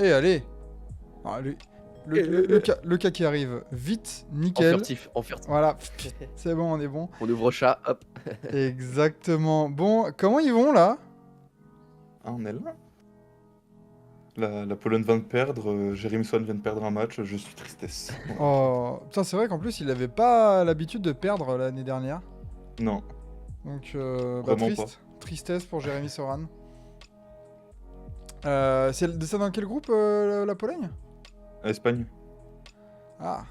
Et allez. Allez. Le cas qui arrive vite, nickel. En furtif. Voilà, c'est bon, on est bon. On ouvre chat, hop. Exactement. Bon, comment ils vont là? Ah, on est là. La Pologne vient de perdre, Jérémy Swan vient de perdre un match, je suis tristesse. Oh, putain, c'est vrai qu'en plus, il avait pas l'habitude de perdre l'année dernière. Non, Donc, Vraiment tristesse pour Jérémy Soran. C'est ça dans quel groupe, la Pologne? Espagne. Ah.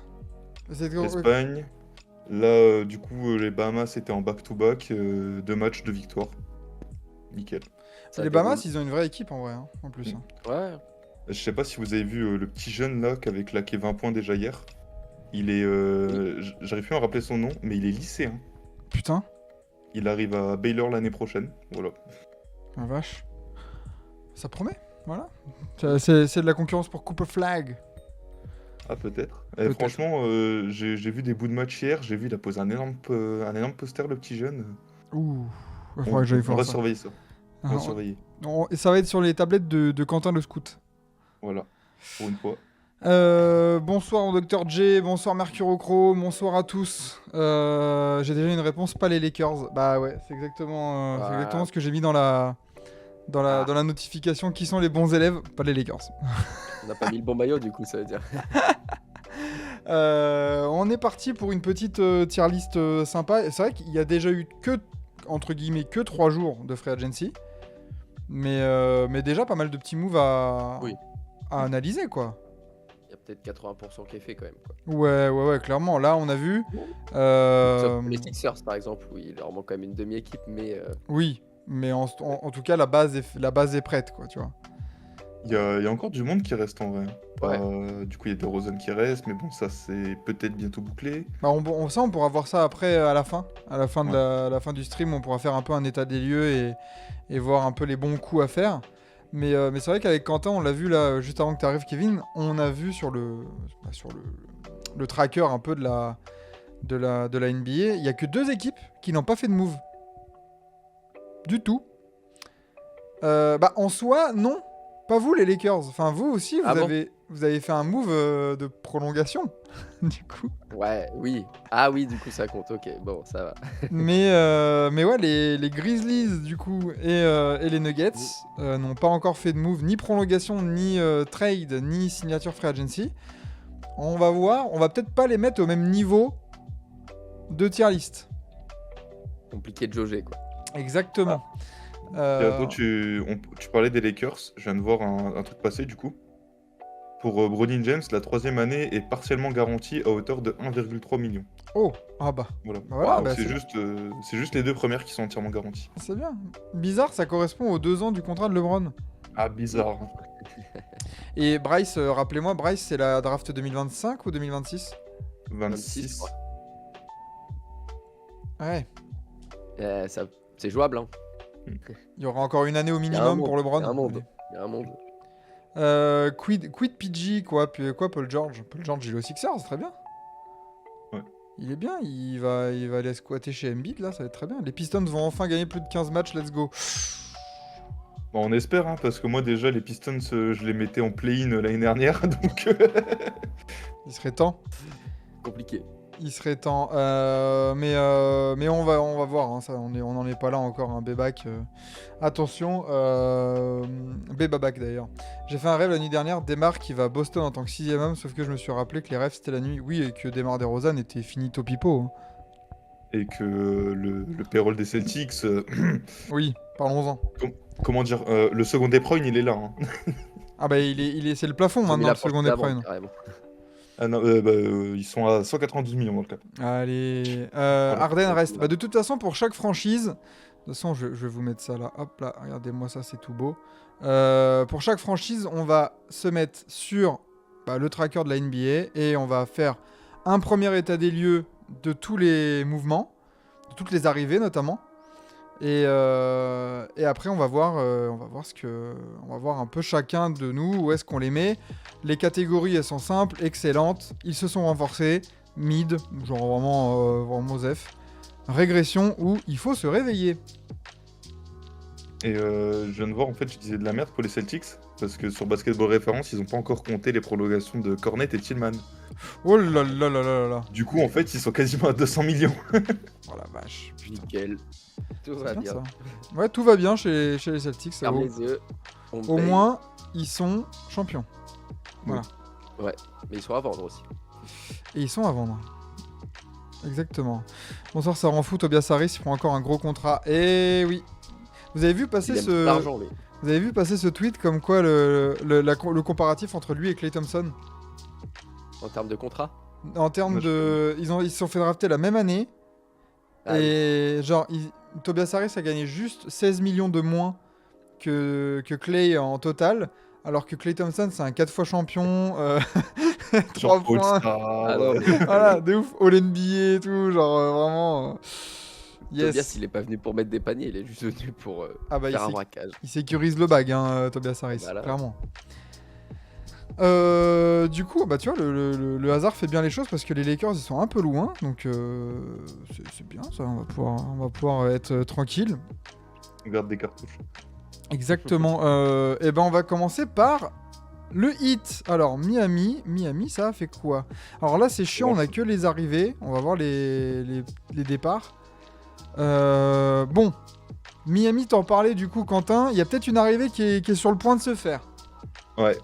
C'est Espagne. Là, du coup, les Bahamas étaient en back-to-back, 2 matchs, 2 victoires. Nickel. Ça les déroule. Bahamas, ils ont une vraie équipe en vrai, hein, en plus. Hein. Ouais. Je sais pas si vous avez vu le petit jeune là qui avait claqué 20 points déjà hier. Il est. J'arrive plus à me rappeler son nom, mais il est lycéen. Putain, Il arrive à Baylor l'année prochaine. Voilà. la vache. Ça promet, voilà. C'est de la concurrence pour Cooper Flag. Ah, peut-être. Peut-être. Franchement, j'ai vu des bouts de match hier. J'ai vu, il a posé un énorme poster, le petit jeune. Ouh, il faudra que j'aille On voir va ça. surveiller ça. On va Ah, surveiller. et ça va être sur les tablettes de Quentin le Scout. Voilà. Pour une fois. Bonsoir au Dr J, bonsoir Mercurocro, bonsoir à tous. J'ai déjà une réponse, pas les Lakers. Bah ouais, c'est exactement ce que j'ai mis dans la notification. Qui sont les bons élèves? Pas les Lakers. On n'a pas mis le bon maillot, du coup, ça veut dire. On est parti pour une petite tier list sympa. Et c'est vrai qu'il y a déjà eu entre guillemets, que 3 jours de free agency. Mais déjà pas mal de petits moves à analyser, quoi. Il y a peut-être 80% qui est fait quand même, quoi. Ouais, clairement. Là, on a vu. Sauf les Sixers, par exemple, où il leur manque quand même une demi-équipe, mais. Oui, mais en tout cas, la base est prête, quoi, tu vois. Il y a encore du monde qui reste en vrai. Du coup, il y a DeRozan qui reste, mais bon, ça c'est peut-être bientôt bouclé. Bah, on pourra voir ça après, à la fin. À la fin, la fin du stream, on pourra faire un peu un état des lieux et voir un peu les bons coups à faire. Mais c'est vrai qu'avec Quentin, on l'a vu là, juste avant que tu arrives, Kevin, on a vu sur le tracker un peu de la NBA, il n'y a que 2 équipes qui n'ont pas fait de move. Du tout. En soi, non. Pas vous, les Lakers. Enfin, vous aussi, vous avez fait un move de prolongation, du coup. Ouais, oui. Ah oui, du coup, ça compte. Ok, bon, ça va. mais ouais, les Grizzlies, du coup, et les Nuggets n'ont pas encore fait de move, ni prolongation, ni trade, ni signature free agency. On va voir. On va peut-être pas les mettre au même niveau de tier list. Compliqué de jauger, quoi. Exactement. Et après, tu parlais des Lakers, je viens de voir un truc passer du coup. Pour Bronny James, la 3e année est partiellement garantie à hauteur de 1,3 million. Oh, ah bah. Voilà. Voilà, Donc c'est juste les 2 premières qui sont entièrement garanties. C'est bien. Bizarre, ça correspond aux 2 ans du contrat de LeBron. Ah, bizarre. Et Bryce, rappelez-moi, Bryce, c'est la draft 2025 ou 2026? 26. Ouais. C'est jouable, hein. Il y aura encore une année au minimum pour LeBron. Il y a un monde. Quid PG, quoi Paul George? Paul George, il est au Sixers, c'est très bien. Ouais. Il est bien, il va aller squatter chez Embiid, là, ça va être très bien. Les Pistons vont enfin gagner plus de 15 matchs, let's go. Bon, on espère, hein, parce que moi déjà, les Pistons, je les mettais en play-in l'année dernière, donc... Il serait temps. Compliqué. Il serait temps. Mais on va voir, hein, ça, on n'en est pas là encore, un B-back. Attention, B-back d'ailleurs. J'ai fait un rêve la nuit dernière, Demar qui va à Boston en tant que 6ème homme, sauf que je me suis rappelé que les rêves c'était la nuit. Oui, et que Demar DeRozan était finito pipo. Hein. Et que le payroll des Celtics... Oui, parlons-en. Comment dire, le second De Bruyne, il est là. Hein. Ah bah c'est le plafond maintenant, le second De Bruyne. Ah non, ils sont à 192 millions dans le cap. Allez, Harden reste. Bah, de toute façon, pour chaque franchise, de toute façon, je vais vous mettre ça là. Hop là, regardez-moi ça, c'est tout beau. Pour chaque franchise, on va se mettre sur le tracker de la NBA et on va faire un premier état des lieux de tous les mouvements, de toutes les arrivées notamment. Et après, on va voir un peu chacun de nous où est-ce qu'on les met. Les catégories, elles sont simples, excellentes. Ils se sont renforcés. Mid, genre vraiment Zef. Régression où il faut se réveiller. Et je viens de voir, en fait, je disais de la merde pour les Celtics, parce que sur Basketball Reference, ils ont pas encore compté les prolongations de Cornet et Tillman. Oh là là là là là là. Du coup, en fait, ils sont quasiment à 200 millions. Oh la vache. Putain. Nickel. Tout C'est va bien, bien. ça. Ouais, tout va bien chez les Celtics. Ferme Au, les yeux. On au paye. moins, ils sont champions. Voilà. Ouais, mais ils sont à vendre aussi. Et ils sont à vendre. Exactement. Bonsoir, ça rend fou. Tobias Harris, il prend encore un gros contrat. Et oui. Vous avez vu passer Il aime l'argent, lui. Vous avez vu passer ce tweet comme quoi le comparatif entre lui et Klay Thompson En termes de contrat. en termes Moi, de ils se sont fait drafter la même année Ah oui. et genre Tobias Harris a gagné juste 16 millions de moins que Klay en total, alors que Klay Thompson c'est un 4 fois champion, 3 Genre points, All-Star. Ah non, mais voilà, de ouf, All NBA et tout, genre vraiment Tobias, yes. il est pas venu pour mettre des paniers, il est juste venu pour Ah bah faire un braquage. il sécurise le bag, hein, Tobias Harris, Voilà. clairement. Du coup, bah tu vois, le hasard fait bien les choses parce que les Lakers ils sont un peu loin, donc c'est bien ça. On va pouvoir être tranquille. On garde des cartouches. Exactement. Et ben on va commencer par le hit. Alors Miami, ça a fait quoi? Alors là c'est chiant, on a que les arrivées. On va voir les départs. Bon, Miami, t'en parlais du coup, Quentin. Il y a peut-être une arrivée qui est sur le point de se faire. Ouais,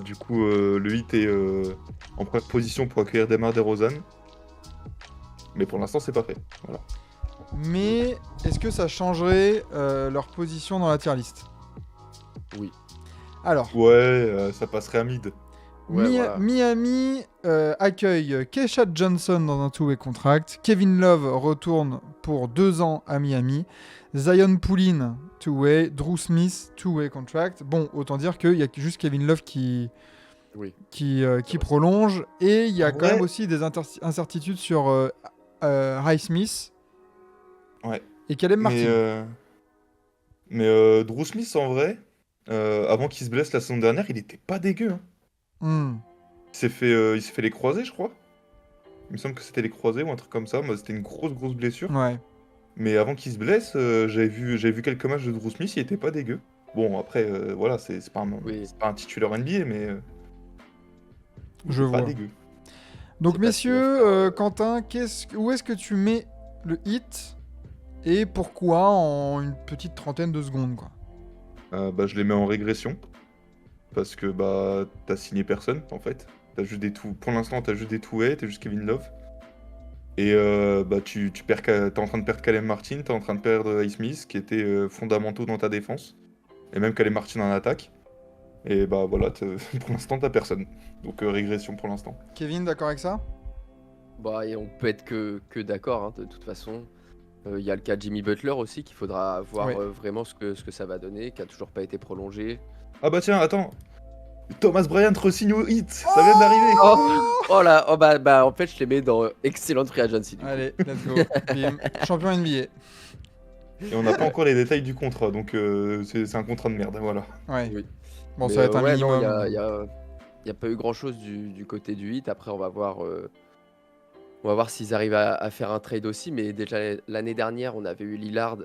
du coup, le Heat est en première position pour accueillir DeMar DeRozan. Mais pour l'instant, c'est pas fait. Voilà. Mais est-ce que ça changerait leur position dans la tier list? Oui. Alors, Ouais, ça passerait à mid. Ouais, voilà. Miami accueille Keisha Johnson dans un two-way contract. Kevin Love retourne pour 2 ans à Miami. Zion Poulin, two-way. Drew Smith, two-way contract. Bon, autant dire qu'il y a juste Kevin Love qui prolonge. Et il y a quand même aussi des incertitudes sur Highsmith. Ouais. Et Caleb Martin. Mais Drew Smith, en vrai, avant qu'il se blesse la saison dernière, il était pas dégueu. Hein. Il s'est fait les croisés, je crois. Il me semble que c'était les croisés ou un truc comme ça. Moi, c'était une grosse blessure. Ouais. Mais avant qu'il se blesse, j'avais vu quelques matchs de Drew Smith, il était pas dégueu. Bon, après, voilà, c'est pas un titulaire NBA, mais je vois. Pas dégueu. Donc, messieurs, Quentin, où est-ce que tu mets le hit et pourquoi en une petite trentaine de secondes, quoi? Bah, je les mets en régression. Parce que bah, t'as signé personne, en fait. Pour l'instant, t'as juste des two-way, t'as juste Kevin Love. Et bah, t'es en train de perdre Caleb Martin, t'es en train de perdre Highsmith, qui étaient fondamentaux dans ta défense. Et même Caleb Martin en attaque. Et bah voilà, pour l'instant, t'as personne. Donc régression pour l'instant. Kevin, d'accord avec ça? Bah, et on peut être que d'accord, hein, de toute façon. Il y a le cas de Jimmy Butler aussi, qu'il faudra voir vraiment ce que ça va donner, qui a toujours pas été prolongé. Ah bah tiens, attends. Thomas Bryant re-signe au Heat, ça vient d'arriver. Oh là, bah en fait je les mets dans excellente free agency. Allez, let's go. Bim. Champion NBA. Et on n'a pas encore les détails du contrat, donc c'est un contrat de merde, voilà. Ouais. Oui. Bon, ça va être un minimum. Il y a pas eu grand chose du côté du Heat. Après on va voir s'ils arrivent à faire un trade aussi. Mais déjà l'année dernière on avait eu Lillard,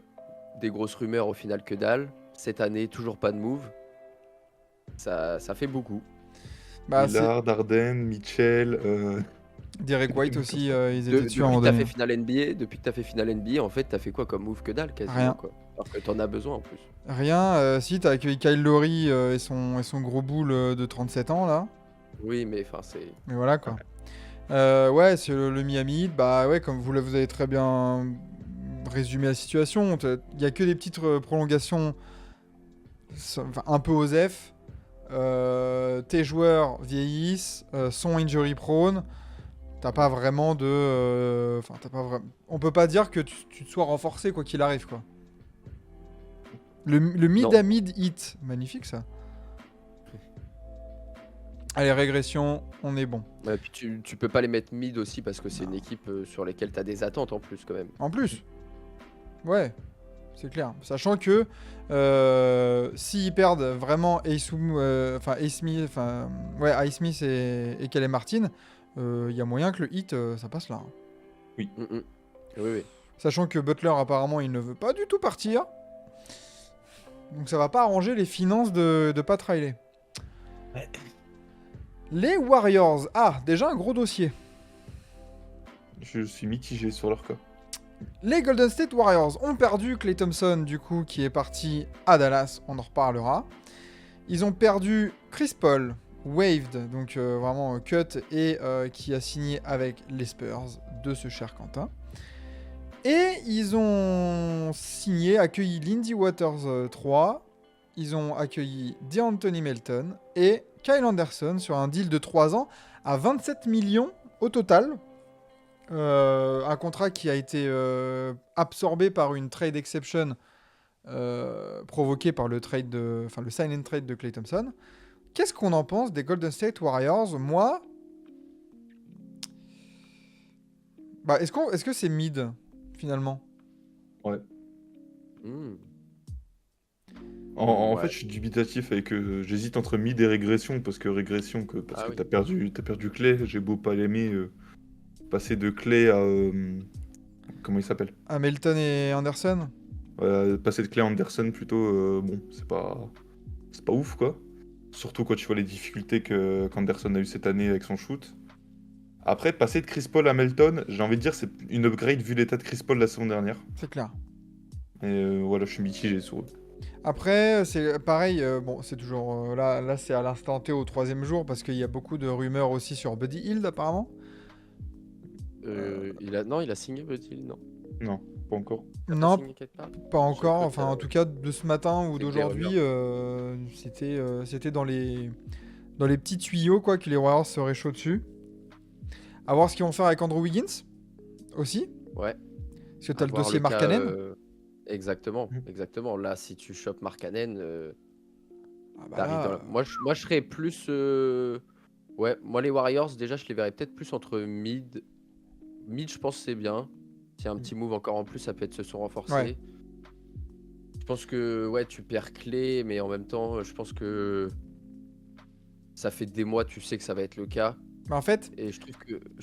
des grosses rumeurs, au final que dalle. Cette année toujours pas de move. Ça fait beaucoup. Bah, Lillard, Harden, Mitchell. Derek White aussi, ils étaient dessus Depuis en que t'as fait finale NBA, en fait, t'as fait quoi comme move que dalle quasiment? Rien. Quoi. Alors que t'en as besoin en plus. Rien. Si, t'as accueilli Kyle Lowry et son gros boule de 37 ans, là. Oui, mais enfin, c'est. Mais voilà, quoi. Ouais, c'est le Miami Heat. Bah ouais, comme vous avez très bien résumé la situation, il y a que des petites prolongations un peu osef. Tes joueurs vieillissent, sont injury prone. T'as pas vraiment de. Enfin, on peut pas dire que tu te sois renforcé quoi qu'il arrive, quoi. Le mid à mid hit. Magnifique, ça. Allez, régression, on est bon. Ouais, puis tu peux pas les mettre mid aussi parce que c'est une équipe sur laquelle t'as des attentes en plus, quand même. En plus. Ouais, c'est clair. Sachant que s'ils perdent vraiment Highsmith et Caleb Martin, il y a moyen que le hit ça passe là. Oui. Oui. Sachant que Butler apparemment il ne veut pas du tout partir. Donc ça va pas arranger les finances de Pat Riley. Ouais. Les Warriors. Ah, déjà un gros dossier. Je suis mitigé sur leur cas. Les Golden State Warriors ont perdu Klay Thompson, du coup, qui est parti à Dallas. On en reparlera. Ils ont perdu Chris Paul, waived, donc vraiment cut, et qui a signé avec les Spurs de ce cher Quentin. Et ils ont signé, accueilli Lindy Waters 3. Ils ont accueilli DeAnthony Melton et Kyle Anderson sur un deal de 3 ans à 27 millions au total. Un contrat qui a été absorbé par une trade exception provoquée par le sign and trade de Klay Thompson. Qu'est-ce qu'on en pense des Golden State Warriors? Moi, est-ce que c'est mid finalement? Ouais. Hmm. En Ouais. fait, je suis dubitatif avec. J'hésite entre mid et régression parce que Ah oui. t'as perdu Clay. J'ai beau pas l'aimer, passer de Clay à comment il s'appelle? Hamilton et Anderson? Passer de Clay à Anderson plutôt. Bon, c'est pas ouf quoi. Surtout quand tu vois les difficultés qu'Anderson a eu cette année avec son shoot. Après, passer de Chris Paul à Melton, j'ai envie de dire c'est une upgrade vu l'état de Chris Paul la saison dernière. C'est clair. Et voilà, je suis mitigé sur eux. Après, c'est pareil, bon, c'est toujours... là, c'est à l'instant T au 3e jour, parce qu'il y a beaucoup de rumeurs aussi sur Buddy Hield, apparemment. Il a signé Buddy, non? Non, pas encore. Il a pas Non, signé quelque part? pas encore. cru Enfin, que- en tout cas, de ce matin ou c'est que des d'aujourd'hui, c'était dans les petits tuyaux, quoi, que les Warriors seraient chauds dessus. À voir ce qu'ils vont faire avec Andrew Wiggins, aussi. Ouais. Parce que t'as le Voir dossier cas, Markkanen. Exactement, Mm. exactement. Là, si tu chopes Markkanen, Ah bah t'arrives là, dans moi, je serais plus... Ouais, moi, les Warriors, déjà, je les verrais peut-être plus entre mid. Mid, je pense que c'est bien. S'il y a un petit move encore en plus, ça peut être se sont renforcés. Ouais. Je pense que ouais, tu perds Clay, mais en même temps, je pense que ça fait des mois, tu sais que ça va être le cas. bah, en fait, Et je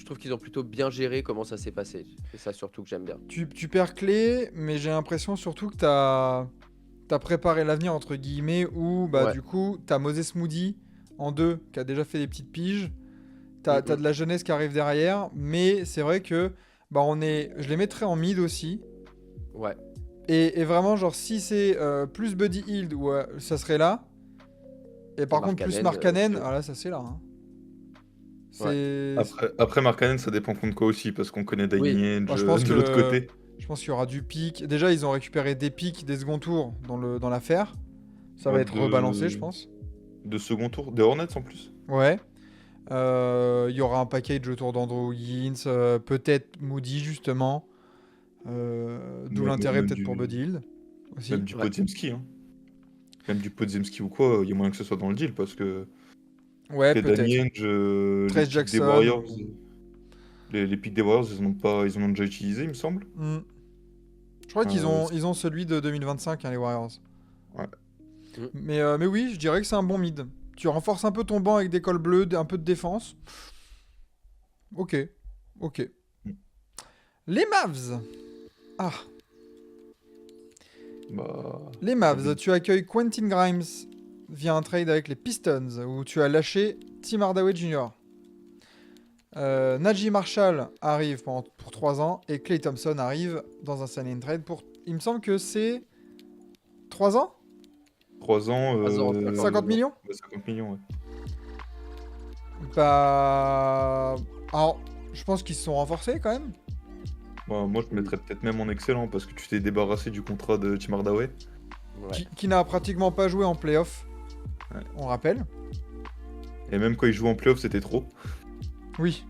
trouve qu'ils ont plutôt bien géré comment ça s'est passé. C'est ça surtout que j'aime bien. tu perds clé, mais j'ai l'impression surtout que t'as préparé l'avenir, entre guillemets, où, bah, Ouais. du coup, t'as Moses Moody en 2, qui a déjà fait des petites piges. T'as Mhm. de la jeunesse qui arrive derrière, mais c'est vrai que bah, je les mettrais en mid aussi. Ouais. Et vraiment, genre, si c'est plus Buddy Hield, ça serait là. Et par contre, plus Markkanen, Markkanen, ah là, ça c'est là. Hein. C'est... Après Markkanen, ça dépend contre quoi aussi, parce qu'on connaît Danny Oui. Ainge Moi, je pense de que- l'autre côté. Je pense qu'il y aura du pic. Déjà, ils ont récupéré des pics des second tours dans l'affaire. Ça va Ouais, être rebalancé, je pense. De second tour, des Hornets en plus. Ouais. Il y aura un package autour d'Andrew Wiggins, peut-être Moody, justement. D'où Mais- l'intérêt même peut-être du- pour Buddy Hield aussi. Même du Ouais. Podziemski. Hein. Même du Podziemski ou quoi, il y a moyen que ce soit dans le deal, parce que Ouais, que peut-être. Danny Ainge, Trey les pics Jackson. des Warriors, les pics des Warriors, ils en ont déjà utilisé, il me semble. Hmm. Je crois qu'ils ont, c'est- ils ont celui de 2025, hein, les Warriors. Ouais. Mais oui, je dirais que c'est un bon mid. Tu renforces un peu ton banc avec des cols bleus, un peu de défense. Ok. Mm. Les Mavs. Ah, Bah, les Mavs, tu accueilles Quentin Grimes via un trade avec les Pistons, où tu as lâché Tim Hardaway Jr. Najee Marshall arrive pour 3 ans, et Klay Thompson arrive dans un sign and trade pour... Il me semble que c'est 3 ans 3 ans. 3 ans, 50 millions Ouais, 50 millions, ouais. Bah... Alors, je pense qu'ils se sont renforcés quand même. Bah, moi, je mettrais peut-être même en excellent, parce que tu t'es débarrassé du contrat de Tim Hardaway. Ouais. Qui n'a pratiquement pas joué en playoff. Ouais. On rappelle. Et même quand il jouait en playoff, c'était trop. Oui.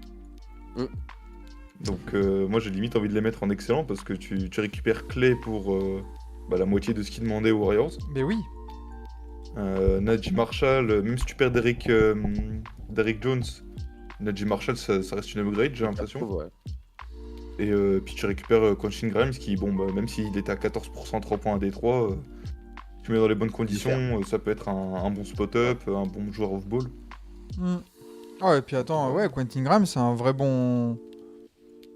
Donc moi j'ai limite envie de les mettre en excellent parce que tu récupères Clay pour la moitié de ce qu'il demandait aux Warriors. Mais oui. Najee Marshall, même si tu perds Derrick Jones, Najee Marshall ça reste une upgrade, j'ai l'impression. Ouais. Et puis tu récupères Quentin Grimes qui, bon, bah, même s'il était à 14% 3 points à Détroit, tu mets dans les bonnes conditions, ça peut être un bon spot-up, un bon joueur off-ball. Hmm. Ah, et puis attends, ouais, Quentin Grimes, c'est un vrai bon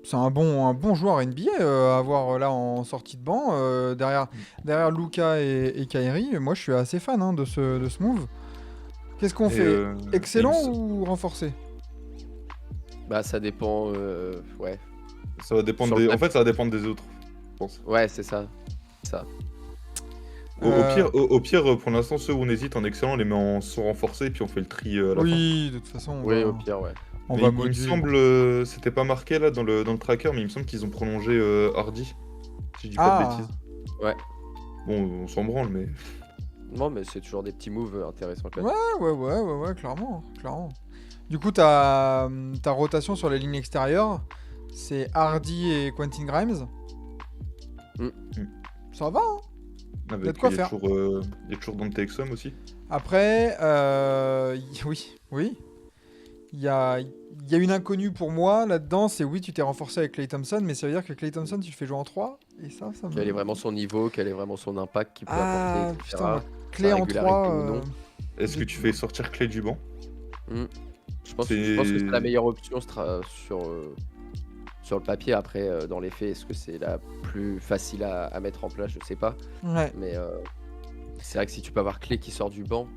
c'est un bon joueur NBA à avoir là en sortie de banc. Derrière Luka et Kyrie, moi je suis assez fan de ce move. Qu'est-ce qu'on Et, fait? et il me Excellent s- ou renforcé? Bah, ça dépend. Ouais. Ça va dépendre Sur le des. En papier. fait, ça va dépendre des autres, je pense. Ouais, c'est ça. Ça. Au Euh, pire, pour l'instant, ceux où on hésite en excellent, on les met en sont renforcés et puis on fait le tri à la fin. Oui, de toute façon, Oui, au pire, ouais. on Mais va il me moduler. semble, c'était pas marqué là dans le tracker, mais il me semble qu'ils ont prolongé Hardy, si je dis pas de Ah, bêtises. Ouais. Bon, on s'en branle, mais Non, mais c'est toujours des petits moves intéressants quand même. ouais, clairement. Du coup, ta rotation sur les lignes extérieures, c'est Hardy et Quentin Grimes. Mm. Ça va, hein. avec quoi il y a faire. toujours Dante Exum aussi. Après, oui. Il y a une inconnue pour moi là-dedans, c'est oui, tu t'es renforcé avec Klay Thompson, mais ça veut dire que Klay Thompson, tu le fais jouer en 3, et ça me... Quel est vraiment son niveau, quel est vraiment son impact qu'il peut Ah, apporter, etc. putain, Klay en régularité 3... ou non. Est-ce que tu fais sortir Clé du banc? Mm. Je pense C'est- que c'est la meilleure option sur le papier. Après, dans les faits, est-ce que c'est la plus facile à mettre en place? Je sais pas. Ouais. Mais c'est vrai que si tu peux avoir Klay qui sort du banc,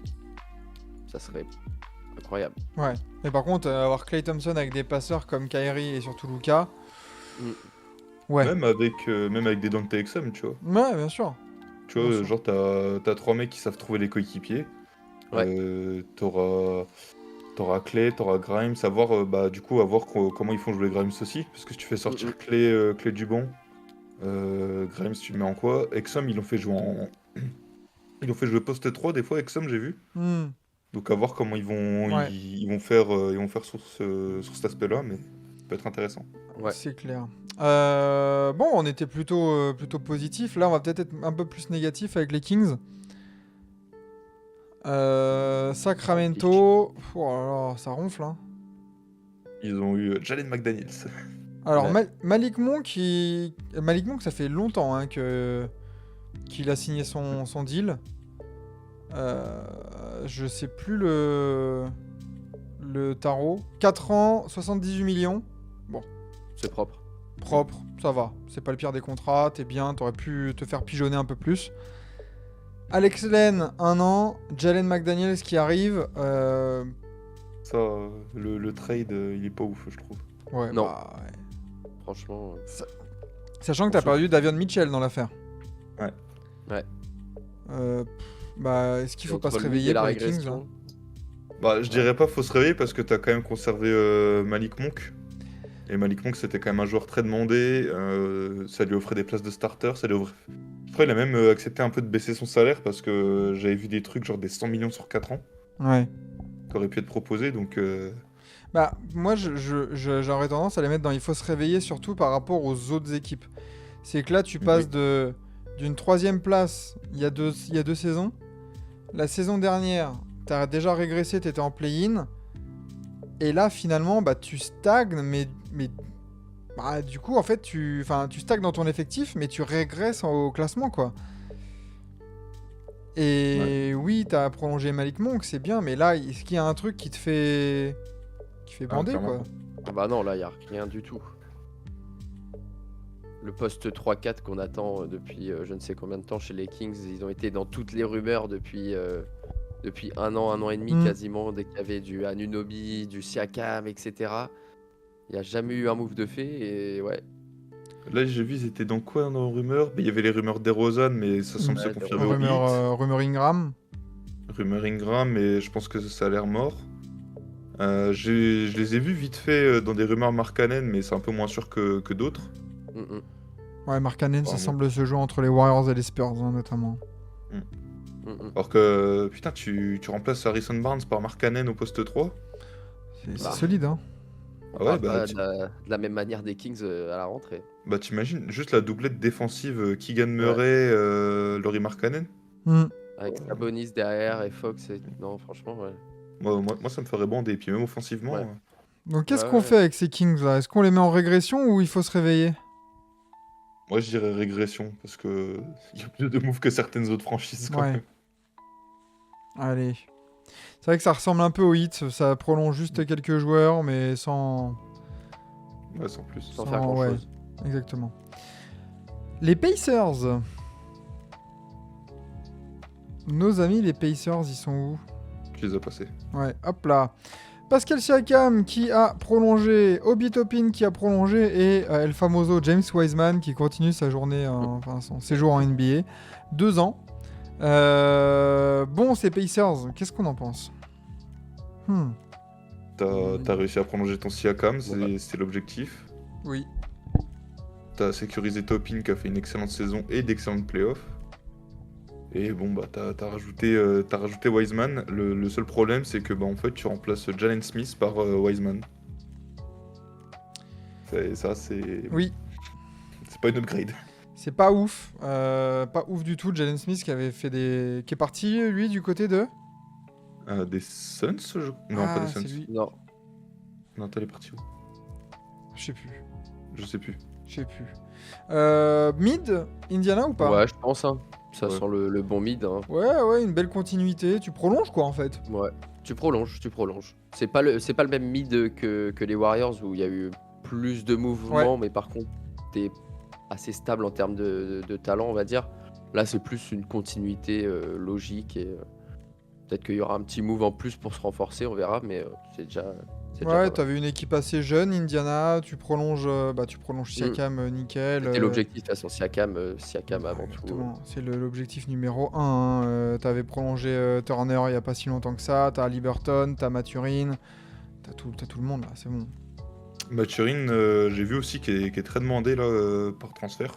ça serait incroyable. Ouais. Mais par contre, avoir Klay Thompson avec des passeurs comme Kyrie et surtout Luka... Mm. Ouais. Même avec des Dante Exum, tu vois. Ouais, bien sûr. Tu vois, Bien sûr. genre t'as 3 mecs qui savent trouver les coéquipiers. Ouais. T'auras Clay, t'auras Grimes, à voir, du coup, à voir comment ils font jouer Grimes aussi. Parce que si tu fais sortir Mhm. Clay du banc, Grimes, tu le mets en quoi? Exum, ils l'ont fait jouer Ils l'ont fait jouer poste 3 des fois, Exum, j'ai vu. Hmm. Donc à voir comment Ouais. ils vont faire sur cet aspect-là, mais ça peut être intéressant. Ouais. C'est clair. Bon, on était plutôt positif. Là, on va peut-être être un peu plus négatif avec les Kings. Sacramento. Oh là là, ça ronfle, hein. Ils ont eu Jalen McDaniels. Alors, Ouais. Malik Monk, ça fait longtemps qu'il a signé son deal. Je sais plus le tarot. 4 ans, 78 millions. C'est propre. Propre, ça va. C'est pas le pire des contrats, t'es bien, t'aurais pu te faire pigeonner un peu plus. Alex Len, 1 an. Jalen McDaniels qui arrive. Ça, le trade, il est pas ouf, je trouve. Ouais, Non. ouais. Franchement. Sachant que t'as perdu Davion Mitchell dans l'affaire. Ouais. Ouais. Est-ce qu'il faut pas Entre se lui réveiller et la pour les Kings là régression. Je dirais pas faut se réveiller parce que t'as quand même conservé Malik Monk. Et Malik Monk, c'était quand même un joueur très demandé. Ça lui offrait des places de starter. Après, il a même accepté un peu de baisser son salaire parce que j'avais vu des trucs genre des 100 millions sur 4 ans Ouais. qui auraient pu être proposés. Donc, Moi, j'aurais tendance à les mettre dans il faut se réveiller, surtout par rapport aux autres équipes. C'est que là, tu passes d'une 3e place il y a deux saisons. La saison dernière, t'as déjà régressé, t'étais en play-in. Et là, finalement, tu stagnes, mais du coup, en fait, tu stagnes dans ton effectif, mais tu régresses au classement, quoi. Et oui, t'as prolongé Malik Monk, c'est bien, mais là, est-ce qu'il y a un truc qui fait bander, clairement. quoi? Ah bah non, là, il n'y a rien du tout. Le poste 3-4 qu'on attend depuis je ne sais combien de temps chez les Kings, ils ont été dans toutes les rumeurs depuis 1 an et demi quasiment, dès qu'il y avait du Anunoby, du Siakam, etc. Il n'y a jamais eu un move de fait et ouais. là, j'ai vu, ils étaient dans quoi dans les rumeurs? Il y avait les rumeurs d'Erozan, mais ça semble se Ouais, confirmer au Heat. Rumeur Ingram. Rumeur Ingram, mais je pense que ça a l'air mort. Je les ai vus vite fait dans des rumeurs Markkanen, mais c'est un peu moins sûr que d'autres. Mm, mm. Ouais, Markkanen, ça Pardon. semble se jouer entre les Warriors et les Spurs, notamment. Mm, mm. Alors que, putain, tu remplaces Harrison Barnes par Markkanen au poste 3. C'est Bah. solide, hein. Ah ouais, Pas de la même manière des Kings à la rentrée. t'imagines juste la doublette défensive Keegan Murray, Lauri Markkanen. Avec Sabonis derrière et Fox. Non, franchement, ouais. Moi, ça me ferait bander. Et puis même offensivement, Ouais. Donc, qu'est-ce Ouais, qu'on ouais. fait avec ces Kings, là? Est-ce qu'on les met en régression ou il faut se réveiller? moi je dirais régression parce que il y a plus de moves que certaines autres franchises quand Ouais. même. Allez. C'est vrai que ça ressemble un peu au Heat, ça prolonge juste quelques joueurs, mais sans Ouais, sans plus. Sans faire ouais, grand-chose. exactement. Les Pacers. Nos amis les Pacers, ils sont où? Tu les as passés. Ouais, hop là. Pascal Siakam qui a prolongé, Obi Toppin qui a prolongé et El Famoso James Wiseman qui continue sa journée, enfin son séjour en NBA. 2 ans. Bon, ces Pacers, qu'est-ce qu'on en pense? T'as réussi à prolonger ton Siakam, Ouais. c'est l'objectif. Oui. T'as sécurisé Toppin qui a fait une excellente saison et d'excellentes playoffs. Et bon, bah, t'as rajouté Wiseman. Le seul problème, c'est que bah, en fait, tu remplaces Jalen Smith par Wiseman. Ça, c'est Oui, pas une upgrade. c'est pas ouf. Pas ouf du tout. Jalen Smith qui avait fait des. Qui est parti, lui, du côté de. Des Suns, Non, pas Ah, des c'est Suns. lui. Non. Non, t'es parti où? Je sais plus. Je sais plus. Je sais plus. Mid, Indiana ou pas? Ouais, je pense. Hein. Ça Ouais. sent le bon mid. Hein. Ouais, une belle continuité. Tu prolonges quoi en fait? Ouais. Tu prolonges. C'est pas le même mid que les Warriors où il y a eu plus de mouvements, mais par contre, t'es assez stable en termes de talent, on va dire. Là, c'est plus une continuité logique et peut-être qu'il y aura un petit move en plus pour se renforcer, on verra, mais c'est déjà. C'est déjà pas Ouais, mal. t'avais une équipe assez jeune, Indiana. Tu prolonges Siakam, nickel. C'était l'objectif, de toute façon, Siakam avant tout. Exactement, c'est l'objectif numéro 1. T'avais prolongé Turner il y a pas si longtemps que ça. T'as Liberton, t'as Maturin. T'as tout le monde là, c'est bon. Maturin, j'ai vu aussi qu'il est très demandé là, par transfert.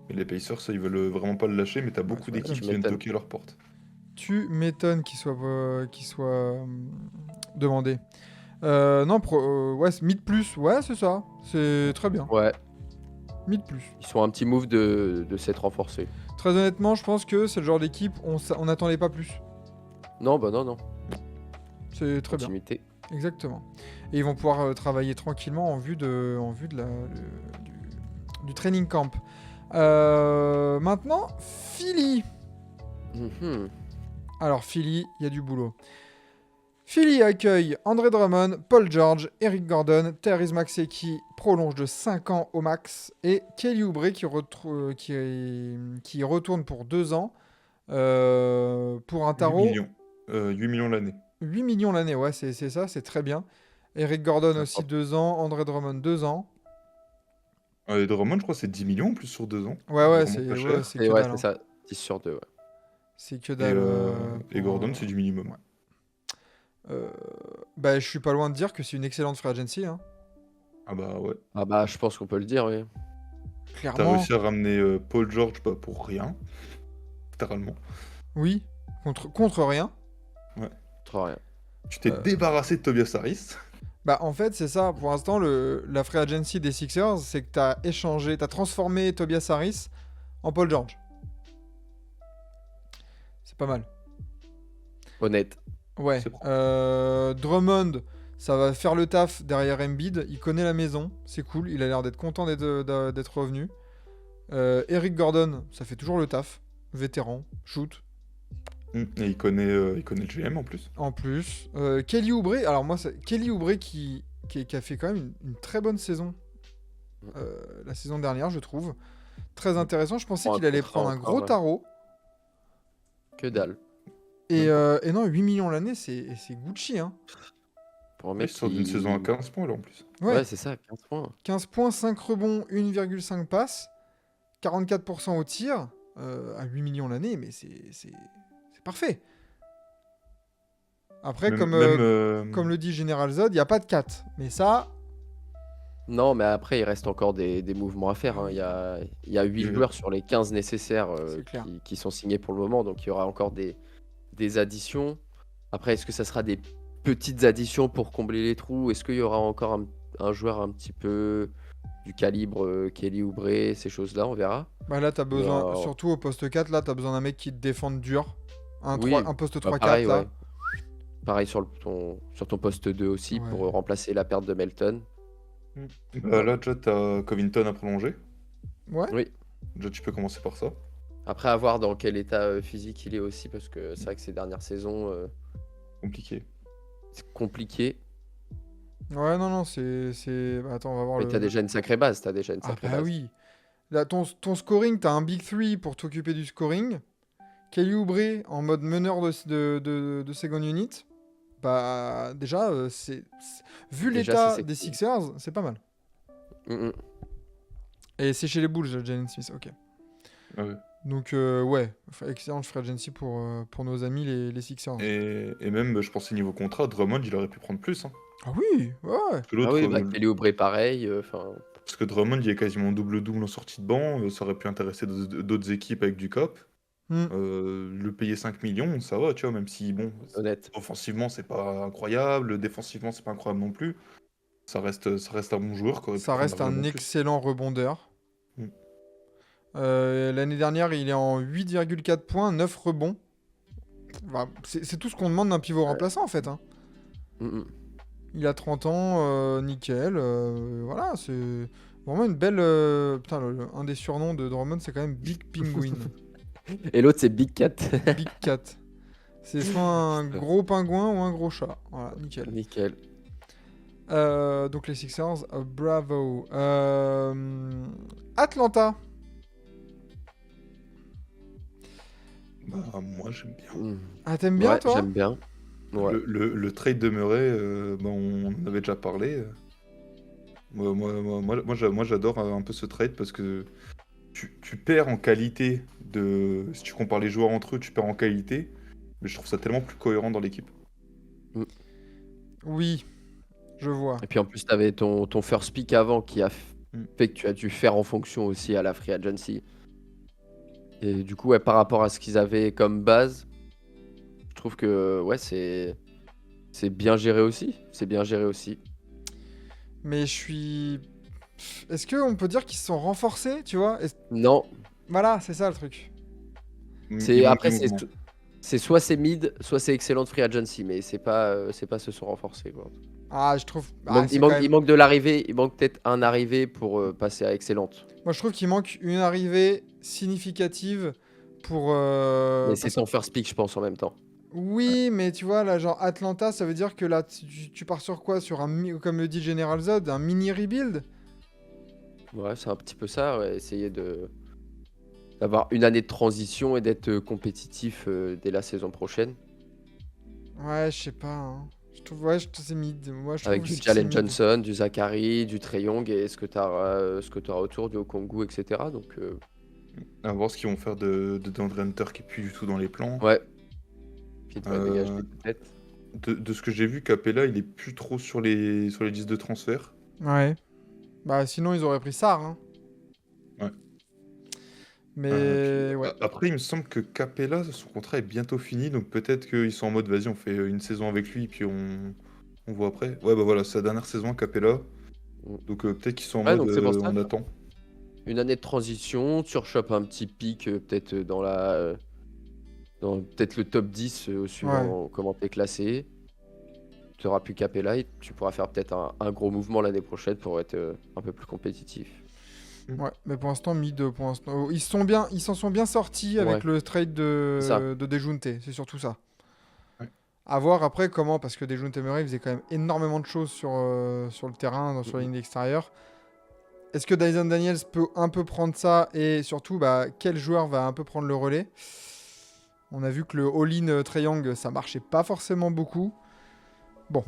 Et les Pacers, ça, ils veulent vraiment pas le lâcher, mais t'as beaucoup Ouais, d'équipes tu qui viennent m'étonnes. toquer à leur porte. Tu m'étonnes qu'il soit demandé. Non, ouais, mid plus, ouais, c'est ça. C'est très bien. Ouais, Mid plus. ils sont un petit move de s'être renforcés. Très honnêtement, je pense que c'est le genre d'équipe, on n'attendait pas plus. Non, bah non. C'est très bien. Continuité. Exactement. Et ils vont pouvoir travailler tranquillement en vue de du training camp. Maintenant, Philly. Mhm. Alors, Philly, il y a du boulot. Philly accueille André Drummond, Paul George, Eric Gordon, Therese Maxey qui prolonge de 5 ans au max et Kelly Oubre qui retourne pour 2 ans pour un 8 tarot. millions. 8 millions l'année. 8 millions l'année, ouais, c'est ça, c'est très bien. Eric Gordon Ah, aussi propre. 2 ans, André Drummond 2 ans. Et Drummond, je crois que c'est 10 millions en plus sur 2 ans. Ouais, Vraiment c'est pas cher. que Et ouais, dalle. c'est Hein. ça. 10 sur 2, ouais. C'est que Et, dalle. et Gordon, c'est du minimum. ouais. Bah, je suis pas loin de dire que c'est une excellente free agency. Hein. Ah bah ouais. Ah bah, je pense qu'on peut le dire, oui. T'as Clairement, réussi à ramener Paul George pour rien, littéralement. oui, contre rien. Trop rien. Tu t'es Euh. débarrassé de Tobias Harris. Bah, en fait, c'est ça. Pour l'instant, la free agency des Sixers, c'est que t'as transformé Tobias Harris en Paul George. C'est pas mal. Honnête. Ouais. C'est propre. Drummond, ça va faire le taf derrière Embiid. Il connaît la maison. C'est cool. Il a l'air d'être content d'être revenu. Eric Gordon, ça fait toujours le taf. Vétéran, shoot. Et il connaît le GM en plus. En plus. Kelly Oubre, alors moi, Kelly Oubre qui a fait quand même une très bonne saison. La saison dernière, je trouve. Très intéressant. Je pensais Prends un qu'il allait contrat prendre un encore, gros ouais. tarot. Que dalle. Et non, 8 millions l'année, c'est Gucci. Hein. Pour un Il mec sort d'une qui- saison à 15 points là en plus. Ouais, Ouais, c'est ça, 15 points. 15 points, 5 rebonds, 1,5 passes, 44% au tir, à 8 millions l'année, mais c'est parfait. Après, comme le dit General Zod, il n'y a pas de 4. Mais ça, Non, mais après, il reste encore des mouvements à faire. Hein. Il y a 8 Je- joueurs sur les 15 nécessaires C'est clair. qui sont signés pour le moment, donc il y aura encore des additions. Après, est-ce que ça sera des petites additions pour combler les trous? Est-ce qu'il y aura encore un joueur un petit peu du calibre Kelly Oubre, ces choses-là? On verra. bah là, t'as besoin, Wow. surtout au poste 4, là, t'as besoin d'un mec qui te défende dur. Un Oui, poste Bah, 3-4, pareil, là. ouais. Pareil sur ton poste 2 aussi, Ouais. pour remplacer la perte de Melton. Là, déjà, t'as Covington à prolonger. Ouais. Oui. Déjà, tu peux commencer par ça. Après, à voir dans quel état physique il est aussi, parce que c'est vrai que ces dernières saisons, Compliqué. c'est compliqué. Ouais, non, non, bah, attends, on va voir Mais t'as déjà une sacrée base, t'as déjà une Ah sacrée bah base. oui. Là, ton scoring, t'as un Big 3 pour t'occuper du scoring. Kelly Oubre en mode meneur de second unit. Bah déjà, vu Déjà, c'est l'état des sexy. Sixers, c'est pas mal. Mm, mm. Et c'est chez les Bulls, Jalen Smith, ok. Ah ouais. Donc ouais, excellente free agency pour nos amis les Sixers. Et même, je pensais niveau contrat, Drummond, il aurait pu prendre plus. Hein. Ah oui, ouais. Parce que Ah l'autre, oui, bah Kelly Oubre pareil. Enfin, parce que Drummond, il est quasiment double-double en sortie de banc. Ça aurait pu intéresser d'autres équipes avec du cap. Hmm. Le payer 5 millions, ça va, tu vois, même si, bon, honnête. offensivement, c'est pas incroyable, défensivement, c'est pas incroyable non plus. Ça reste un bon joueur qui aurait pu Ça prendre reste un largement plus. excellent rebondeur. Mm. L'année dernière, il est en 8,4 points, 9 rebonds. Bah, c'est tout ce qu'on demande d'un pivot Ouais. remplaçant en fait. Hein. Mm, mm. Il a 30 ans, nickel. Voilà, c'est vraiment une belle. Putain, un des surnoms de Drummond, c'est quand même Big Penguin. Et l'autre, c'est Big Cat. Big Cat. C'est soit un gros pingouin ou un gros chat. Voilà, nickel. Nickel. Donc les Sixers, bravo. Atlanta. Bah, moi, j'aime bien. Mm. Ah, t'aimes bien Ouais, toi? j'aime bien. Ouais. Le trade de Murray, bah, on en avait déjà parlé. Moi, j'adore un peu ce trade parce que tu perds en qualité si tu compares les joueurs entre eux, tu perds en qualité, mais je trouve ça tellement plus cohérent dans l'équipe. Oui, je vois. Et puis en plus, t'avais ton first pick avant qui a Mm. fait que tu as dû faire en fonction aussi à la free agency. Et du coup, ouais, par rapport à ce qu'ils avaient comme base, je trouve que ouais, c'est bien géré aussi. C'est bien géré aussi. Mais je suis. Est-ce qu'on peut dire qu'ils se sont renforcés, tu vois? Non, Voilà, c'est ça le truc. c'est Il manque après du mouvement. c'est soit c'est mid, soit c'est excellente free agency, mais c'est pas se sont renforcés quoi. Ah, je trouve. Il manque, Ah, c'est quand il même. manque de l'arrivée, il manque peut-être un arrivé pour passer à excellente. Moi, je trouve qu'il manque une arrivée significative pour. Mais c'est ton first pick, je pense, en même temps. Oui, mais tu vois, là, genre Atlanta, ça veut dire que là, tu pars sur quoi? Sur comme le dit General Zod, un mini rebuild? Ouais, c'est un petit peu ça, ouais, essayer d'avoir une année de transition et d'être compétitif dès la saison prochaine. Ouais, je sais pas. Hein. Je trouve, ouais, c'est mid. Moi, je trouve Avec du aussi que c'est Jalen mid. Johnson, du Zachary, du Trae Young et ce que tu auras autour du Okongwu, etc. Donc, À voir ce qu'ils vont faire de DeAndre Hunter qui est plus du tout dans les plans. ouais, qui devrait Euh, dégager peut-être. de ce que j'ai vu, Capella, il est plus trop sur les listes de transfert. Ouais. Bah, sinon, ils auraient pris Sarr. Hein. Ouais. Mais Puis, ouais. après, il me semble que Capella, son contrat est bientôt fini, donc peut-être qu'ils sont en mode vas-y, on fait une saison avec lui, puis on voit après. Ouais, bah voilà, c'est sa dernière saison, Capella. Mm. Donc peut-être qu'ils sont en Ouais, mode donc c'est pour ça. on attend. Une année de transition, tu rechopes un petit pic peut-être dans peut-être le top 10 suivant comment t'es classé. Tu auras plus Capella et tu pourras faire peut-être un gros mouvement l'année prochaine pour être un peu plus compétitif. Ouais, mais pour l'instant, mid. Pour l'instant, ils s'en sont bien sortis avec Ouais. le trade C'est ça. de Dejounte. C'est surtout ça. Ouais. À voir après comment, parce que Dejounte Murray faisait quand même énormément de choses sur le terrain, sur la ligne extérieure. Est-ce que Dyson Daniels peut un peu prendre ça et surtout, bah, quel joueur va un peu prendre le relais? On a vu que le all-in Trae Young, ça marchait pas forcément beaucoup. Bon,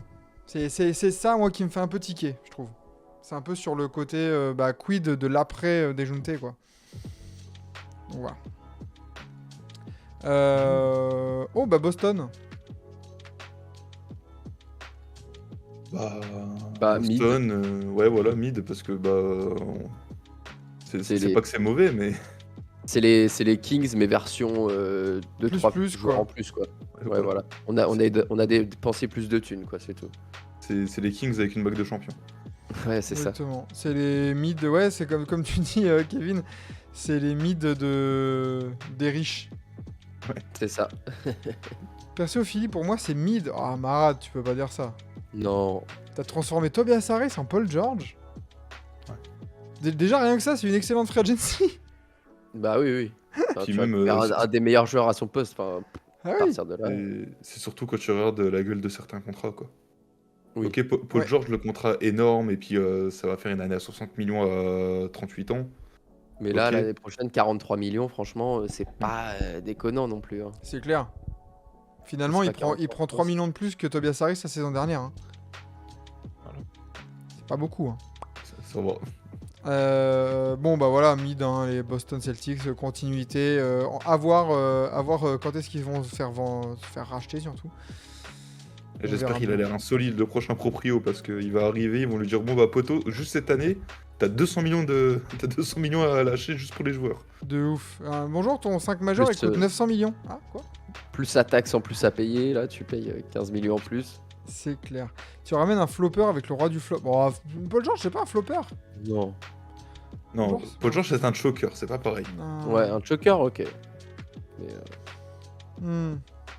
c'est ça, moi, qui me fait un peu tiquer, je trouve. C'est un peu sur le côté quid de l'après Dejounte, quoi. Donc voilà. Oh, bah Boston. Bah, mid. Boston, ouais, voilà, mid, parce que C'est c'est les- pas que c'est mauvais, mais C'est les Kings, mais version 2-3 plus, joueurs quoi. en plus, quoi. Ouais, voilà. On a dépensé plus de thunes, quoi, c'est tout. c'est les Kings avec une bague de champion. Ouais, c'est ça. Exactement. C'est les mids, ouais, c'est comme tu dis, Kevin, c'est les mids des riches. C'est ça. Perso, Philippe, pour moi, c'est mid. Ah, Marad, tu peux pas dire ça. Non. T'as transformé Tobias Harris en Paul George. Ouais. Déjà, rien que ça, c'est une excellente free agency. Bah oui, oui. Enfin, Puis tu vas même, faire un des meilleurs joueurs à son poste, enfin, Ah à oui. partir de là. c'est surtout quand tu regardes la gueule de certains contrats, quoi. Oui. Ok, Paul Ouais. George, le contrat énorme, et puis ça va faire une année à 60 millions à 38 ans. Mais là, Ok. l'année prochaine, 43 millions, franchement, c'est Mm. pas déconnant non plus. Hein. C'est clair. Finalement, C'est il pas prend 43 3 France. millions de plus que Tobias Harris la saison dernière. Hein. Voilà. C'est pas beaucoup. Hein. Ça va. Bon, bah voilà, mid, hein, les Boston Celtics, continuité. À voir quand est-ce qu'ils vont se faire racheter, surtout. Et On j'espère verra qu'il a bien. l'air insolide, le prochain proprio, parce qu'il va arriver, ils vont lui dire bon bah poto, juste cette année, t'as 200 millions t'as 200 millions à lâcher juste pour les joueurs. De ouf. Bonjour, ton 5 majeur, il Plus, coûte 900 millions. Ah, quoi? plus la taxe en plus à payer, là, tu payes 15 millions en plus. C'est clair. Tu ramènes un flopper avec le roi du flop. Bon, Paul George, c'est pas un flopper. Non. Non, George, Paul George c'est un choker, c'est pas pareil. Non. Ouais, un choker, ok. Mais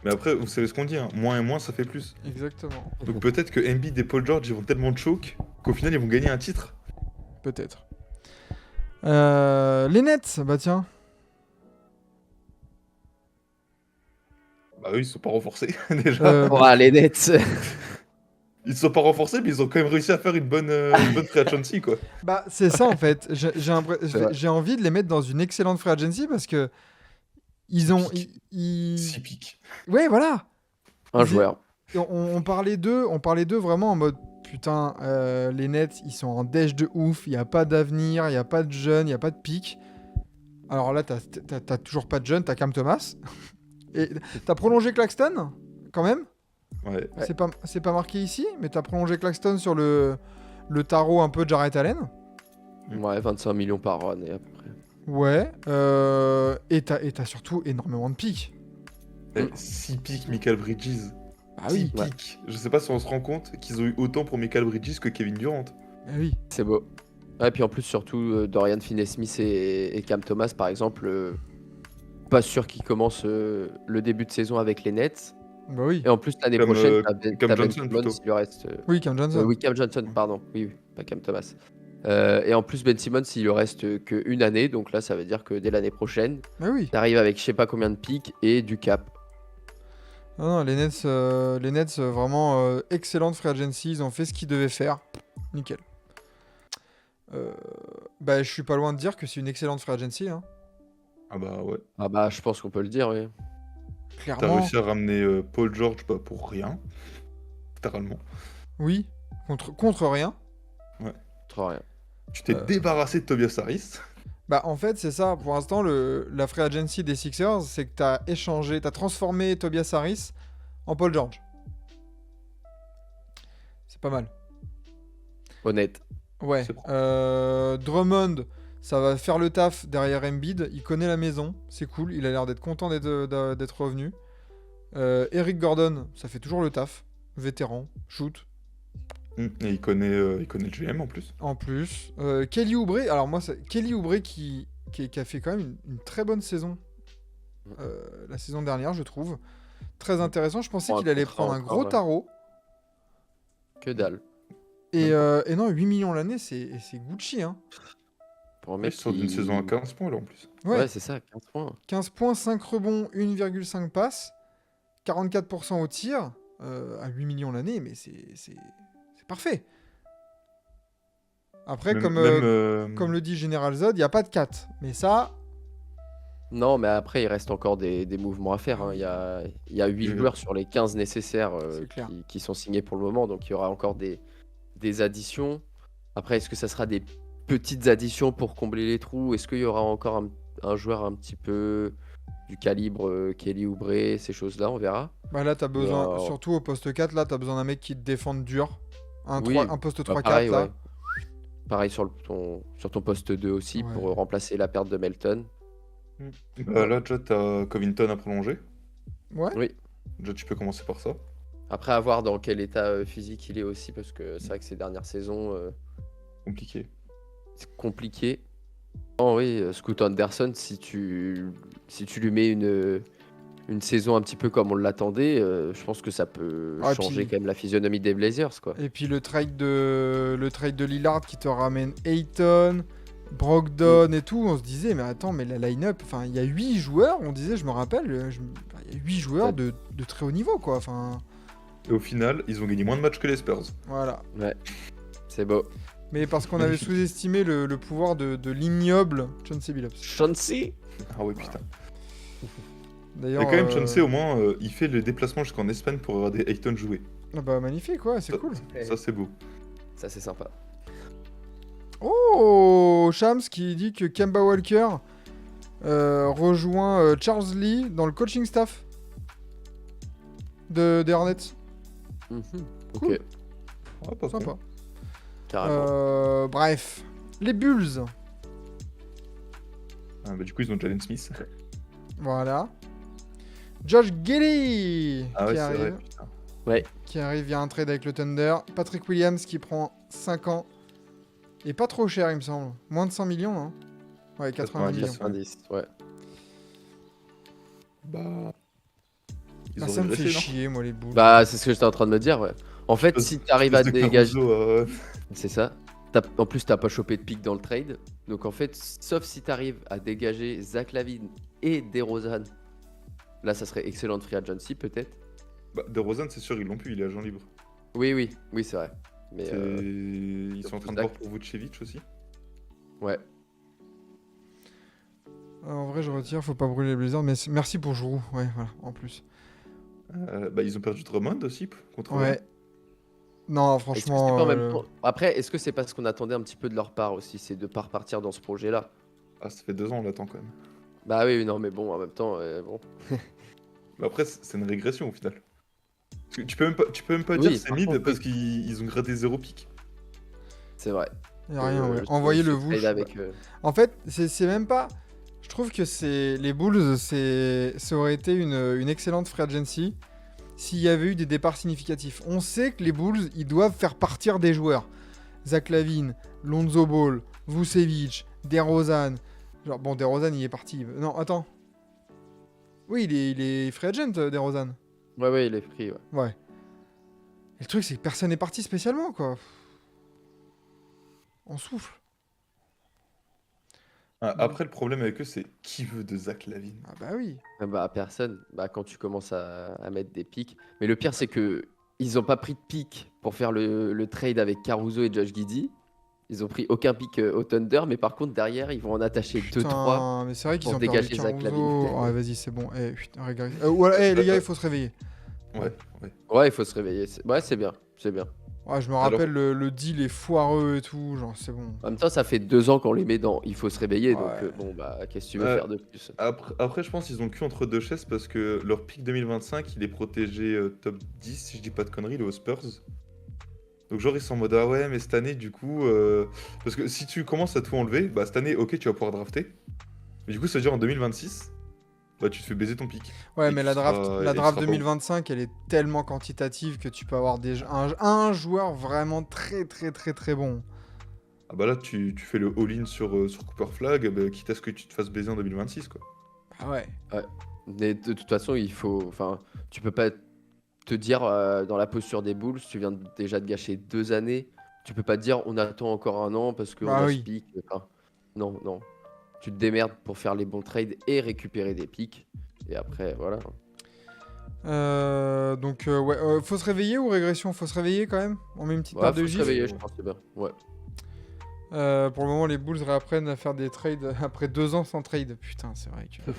Mais après, vous savez ce qu'on dit, hein, moins et moins ça fait plus. Exactement. Donc peut-être que Embiid et Paul George ils vont tellement choke qu'au final ils vont gagner un titre. Peut-être. Les Nets, bah tiens. Bah eux ils se sont pas renforcés déjà. oh, les Nets. Ils se sont pas renforcés mais ils ont quand même réussi à faire une bonne free agency quoi. Bah, c'est ça en fait. C'est vrai. J'ai envie de les mettre dans une excellente free agency parce que ils ont. Pique. ils- 6 piques. Ouais, voilà. Un joueur. Et on parlait d'eux vraiment en mode putain, les Nets, ils sont en dèche de ouf. Il y a pas d'avenir, il y a pas de jeunes, il y a pas de pic. Alors là, t'as toujours pas de jeunes, t'as Cam Thomas. Et t'as prolongé Claxton quand même. Ouais. C'est pas marqué ici, mais t'as prolongé Claxton sur le tarot un peu Jarrett Allen. Ouais, 25 millions par année à peu près. Ouais. Et t'as surtout énormément de pics. 6 piques Michael Bridges. Ah 6 oui. Ouais. piques. Je sais pas si on se rend compte qu'ils ont eu autant pour Michael Bridges que Kevin Durant. Ah oui. C'est beau. Ouais, puis en plus, surtout, Dorian Finney-Smith et Cam Thomas, par exemple, pas sûr qu'ils commencent le début de saison avec les Nets. Bah oui. Et en plus, l'année Comme, prochaine, Cam t'as Ben Johnson, Simmons, plutôt. il lui reste. Oui, Cam Johnson. Oui, Cam Johnson, pardon. Oui, pas Cam Thomas. Et en plus, Ben Simmons, il lui reste qu'une année. Donc là, ça veut dire que dès l'année prochaine, Bah oui. t'arrives avec je sais pas combien de pics et du cap. Non, les Nets, vraiment excellente free agency. Ils ont fait ce qu'ils devaient faire. Nickel. Bah, je suis pas loin de dire que c'est une excellente free agency. Hein. Ah bah ouais. Ah bah, je pense qu'on peut le dire, oui. T'as Clairement. réussi à ramener Paul George pour rien. Littéralement. Oui. Contre rien. Trop rien. Tu t'es Euh. débarrassé de Tobias Harris. Bah, en fait, c'est ça. Pour l'instant, la free agency des Sixers, c'est que t'as transformé Tobias Harris en Paul George. C'est pas mal. Honnête. Ouais. C'est bon. Drummond, ça va faire le taf derrière Embiid. Il connaît la maison. C'est cool. Il a l'air d'être content d'être revenu. Eric Gordon, ça fait toujours le taf. Vétéran. Shoot. Et il connaît le GM en plus. En plus. Kelly Oubre. Alors, moi, Kelly Oubre qui a fait quand même une très bonne saison. La saison dernière, je trouve. Très intéressant. Je pensais Pour un qu'il allait contrat prendre un encore, gros ouais. tarot. Que dalle. Et non, 8 millions l'année, c'est Gucci. Hein. Pour un Ouais, mec il sort d'une saison à 15 points là en plus. Ouais. Ouais, c'est ça, 15 points. 15 points, 5 rebonds, 1,5 passes, 44% au tir, à 8 millions l'année, mais c'est parfait. Après, comme le dit General Zod, il n'y a pas de 4. Mais ça, Non, mais après, il reste encore des mouvements à faire. Hein. Il y a 8 Mhm. joueurs sur les 15 nécessaires C'est clair. qui sont signés pour le moment. Donc, il y aura encore des additions. Après, est-ce que ça sera des petites additions pour combler les trous? Est-ce qu'il y aura encore un joueur un petit peu du calibre Kelly Oubre, ces choses-là? On verra. bah là, tu as besoin, Alors- surtout au poste 4, là, tu as besoin d'un mec qui te défende dur. Un Oui, poste Bah, 3-4, pareil, là. ouais. Pareil sur ton poste 2 aussi Ouais. pour remplacer la perte de Melton. Là, déjà, t'as Covington à prolonger. Ouais. Oui. Déjà, tu peux commencer par ça. Après, à voir dans quel état physique il est aussi, parce que c'est vrai que ces dernières saisons, Compliqué. c'est compliqué. Oh oui, Scoot Anderson, si tu lui mets une saison un petit peu comme on l'attendait, je pense que ça peut Ah, changer puis- quand même la physionomie des Blazers, quoi. Et puis le trade de Lillard qui te ramène Ayton, Brogdon et tout, on se disait, mais attends, mais la line-up, enfin, il y a 8 joueurs, on disait, je me rappelle, il y a 8 joueurs de très haut niveau, quoi. Enfin, Et au final, ils ont gagné moins de matchs que les Spurs. Voilà. Ouais, c'est beau. Mais parce qu'on avait Magnifique. sous-estimé le pouvoir de l'ignoble Chauncey Billups. Chauncey. Ah ouais, putain. D'ailleurs. Et quand même, Chauncey, au moins, il fait le déplacement jusqu'en Espagne pour regarder Ayton jouer. Ah bah magnifique, ouais, c'est Ça- cool. Ça, c'est beau. Ça, c'est sympa. Oh, Shams qui dit que Kemba Walker rejoint Charles Lee dans le coaching staff des Hornets. Mhm. Cool. Ok, Ah, pas con. Sympa. carrément. Bref, les Bulls. Ah, bah, du coup, ils ont Jalen Smith. Voilà. Josh Giddey Ah ouais, qui c'est arrive. vrai, putain. Qui arrive via un trade avec le Thunder. Patrick Williams qui prend 5 ans. Et pas trop cher, il me semble. Moins de 100 millions, hein. Ouais, 80 millions. 90, ouais. Bah. Ils Ah, ont ça me fait régressé, non chier, moi, les Bulls. Bah, c'est ce que j'étais en train de me dire, ouais. En fait, Espèce- si t'arrives à espèce de dégager. Caruso, C'est ça. En plus, t'as pas chopé de pic dans le trade. Donc, en fait, sauf si t'arrives à dégager Zach LaVine et DeRozan, là, ça serait excellent de free agency, peut-être. Bah, DeRozan, c'est sûr, ils l'ont plus, il est agent libre. Oui, c'est vrai. Mais Ils sont en train de Zach. voir pour Vucevic aussi. ouais. En vrai, je retire, faut pas brûler les Blazers. Mais merci pour Jrou. Ouais, voilà, en plus. Bah, ils ont perdu Drummond aussi contre Ouais. Non, Est-ce que c'est franchement. pas en même temps- Après, est-ce que c'est parce qu'on attendait un petit peu de leur part aussi, c'est de pas repartir dans ce projet-là? Ah, ça fait 2 ans, on l'attend quand même. Bah oui, non, mais bon, en même temps, bon. Mais après, c'est une régression au final. Parce que tu peux même pas Oui, dire c'est par mid contre, parce qu'ils ont gratté 0 pick. C'est vrai. Y a rien, ouais. Ce- Envoyez-le ce vous. trade avec, En fait, c'est même pas. Je trouve que c'est les Bulls, ça aurait été une excellente free agency s'il y avait eu des départs significatifs. On sait que les Bulls, ils doivent faire partir des joueurs. Zach LaVine, Lonzo Ball, Vucevic, DeRozan. Genre, bon, DeRozan, il est parti. Non, attends. Oui, il est free agent, DeRozan. Ouais, il est pris, ouais. Ouais. Et le truc, c'est que personne n'est parti spécialement, quoi. On souffle. Ah, après, le problème avec eux, c'est qui veut de Zach LaVine. Ah bah oui. Ah bah, personne. Bah, quand tu commences à mettre des pics. Mais le pire, c'est que ils ont pas pris de pic pour faire le trade avec Caruso et Josh Giddey. Ils ont pris aucun pic au Thunder, mais par contre, derrière, ils vont en attacher 2-3. Putain, mais c'est vrai qu'ils pour ont perdu dégager Zach Caruso. LaVine. Ouais, vas-y, c'est bon. Eh, putain, regarde. Ouais, les gars, il faut se réveiller. Ouais, ouais. Ouais, il faut se réveiller. Ouais, c'est bien. C'est bien. Ouais, je me rappelle, le deal est foireux et tout. Genre, c'est bon. En même temps, ça fait 2 ans qu'on les met dans il faut se réveiller. Donc, Ouais. bon, bah, qu'est-ce que tu veux Ouais. faire de plus? Après, je pense qu'ils ont le cul entre deux chaises parce que leur pick 2025, il est protégé top 10, si je dis pas de conneries, il est aux Spurs. Donc, genre, ils sont en mode ah ouais, mais cette année, du coup. Parce que si tu commences à tout enlever, bah cette année, ok, tu vas pouvoir drafter. Mais du coup, ça veut dire en 2026, bah tu te fais baiser ton pick. Ouais, Et mais tu la draft, seras- la et tu draft seras pas 2025, elle est tellement quantitative que tu peux avoir un joueur vraiment très, très, très, très bon. Ah bah là, tu fais le all-in sur Cooper Flag, bah, quitte à ce que tu te fasses baiser en 2026, quoi. Ah ouais. Mais de toute façon, il faut. Enfin, tu peux pas te dire dans la posture des Bulls, tu viens déjà de gâcher 2 années. Tu peux pas te dire on attend encore un an parce qu'on Bah a oui. ce pic. Enfin, non. Tu te démerdes pour faire les bons trades et récupérer des pics. Et après, voilà. Donc, ouais, faut se réveiller ou régression? Faut se réveiller quand même. On met une petite Ouais, paire faut de se gifs. réveiller, je pense que c'est bien. Ouais. Pour le moment, les Bulls réapprennent à faire des trades après 2 ans sans trade. Putain, c'est vrai que.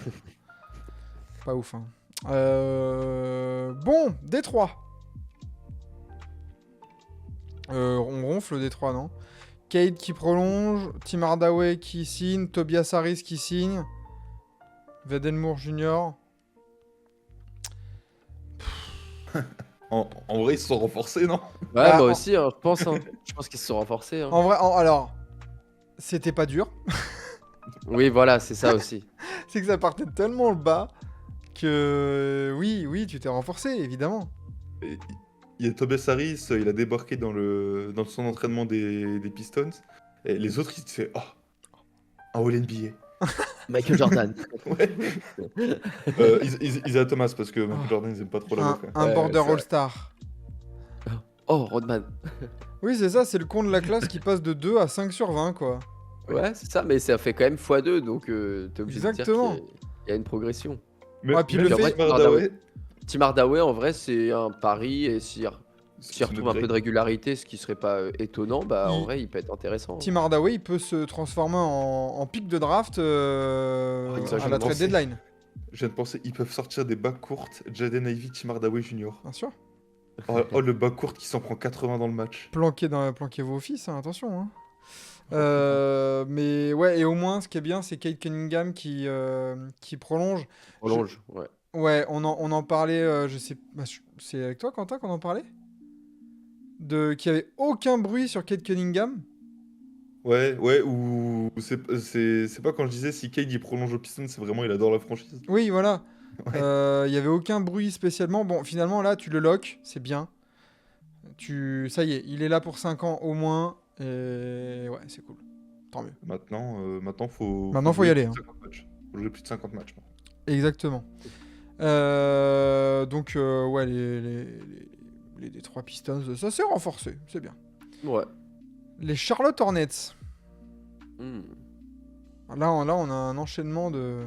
Pas ouf, hein. Bon, Détroit. On ronfle Détroit, non? Cade qui prolonge, Tim Hardaway qui signe, Tobias Harris qui signe, Vedenmour Jr. En vrai, ils se sont renforcés, non? Ouais, Bah, moi en- aussi, hein, je pense. Hein. Je pense qu'ils se sont renforcés. Hein. En vrai, alors, c'était pas dur. Oui, voilà, c'est ça aussi. C'est que ça partait tellement le bas que oui, tu t'es renforcé, évidemment. Et il y a Tobias Harris, il a débarqué dans son entraînement des Pistons. Et les autres, ils disaient oh, un All-NBA. Michael Jordan. Ouais. Isaiah Thomas, parce que Michael Jordan, ils aiment pas trop la voix. Un Ouais, border c'est vrai. All-Star. Oh, Rodman. Oui, c'est ça, c'est le con de la classe qui passe de 2 à 5 sur 20, quoi. Ouais, c'est ça, mais ça fait quand même x2, donc t'es obligé de dire Exactement. qu'il y a une progression. Mais, Ouais, puis même le Tim fait- Hardaway, Tim Hardaway, en vrai, c'est un pari et s'il C'est retrouve notre un peu de grade. régularité, ce qui serait pas étonnant, bah en Il- vrai, il peut être intéressant. Tim Hardaway, il peut se transformer en pic de draft Ah, à je viens la de trade penser. deadline, Je viens de penser, ils peuvent sortir des bacs courtes, Jaden Ivey, Tim Hardaway Jr. bien sûr. Oh, le bac court qui s'en prend 80 dans le match. Planquez vos fils, hein, attention. Hein. Oh, putain. Mais ouais, et au moins, ce qui est bien, c'est Kate Cunningham qui prolonge. Je- Prolonge, ouais. Ouais, on en parlait, je sais, c'est avec toi, Quentin, qu'on en parlait? Qu'il y avait aucun bruit sur Kate Cunningham. Ouais, ouais, ou c'est pas quand je disais si Cade il prolonge au Pistons, c'est vraiment il adore la franchise. Oui, voilà. Ouais. Il y avait aucun bruit spécialement. Bon, finalement, là, tu le lock, c'est bien. Ça y est, il est là pour 5 ans au moins. Et ouais, c'est cool. Tant mieux. Maintenant Maintenant, faut faut y jouer aller. plus de Hein. 50 matchs. Faut jouer plus de 50 matchs. Exactement. Donc, ouais, les Détroit Pistons, ça s'est renforcé. C'est bien. Ouais. Les Charlotte Hornets. Hmm. Là, on a un enchaînement de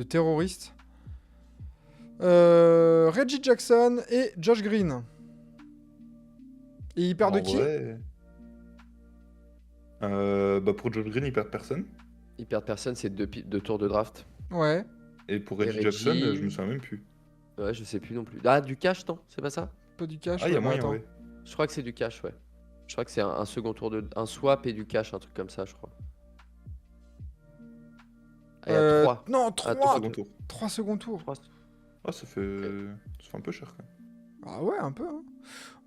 terroristes. Reggie Jackson et Josh Green. Et ils perdent En de qui? vrai, bah pour Josh Green, il perd personne. Ils perdent personne, c'est deux tours de draft. Ouais. Et pour Et Reggie Jackson, je me Reggie, souviens même plus. ouais, je sais plus non plus. Ah, du cash, non? C'est pas ça? Pas du cash. Ah, il y a Ouais, bah moyen, attends. ouais. Je crois que c'est du cash, ouais. Je crois que c'est un second tour un swap et du cash, un truc comme ça, je crois. Ah, il y a 3. Non, Ah, 3. Second tour. 3 seconds tours. Ah, ça fait un peu cher quand même. Ah ouais, un peu. Hein.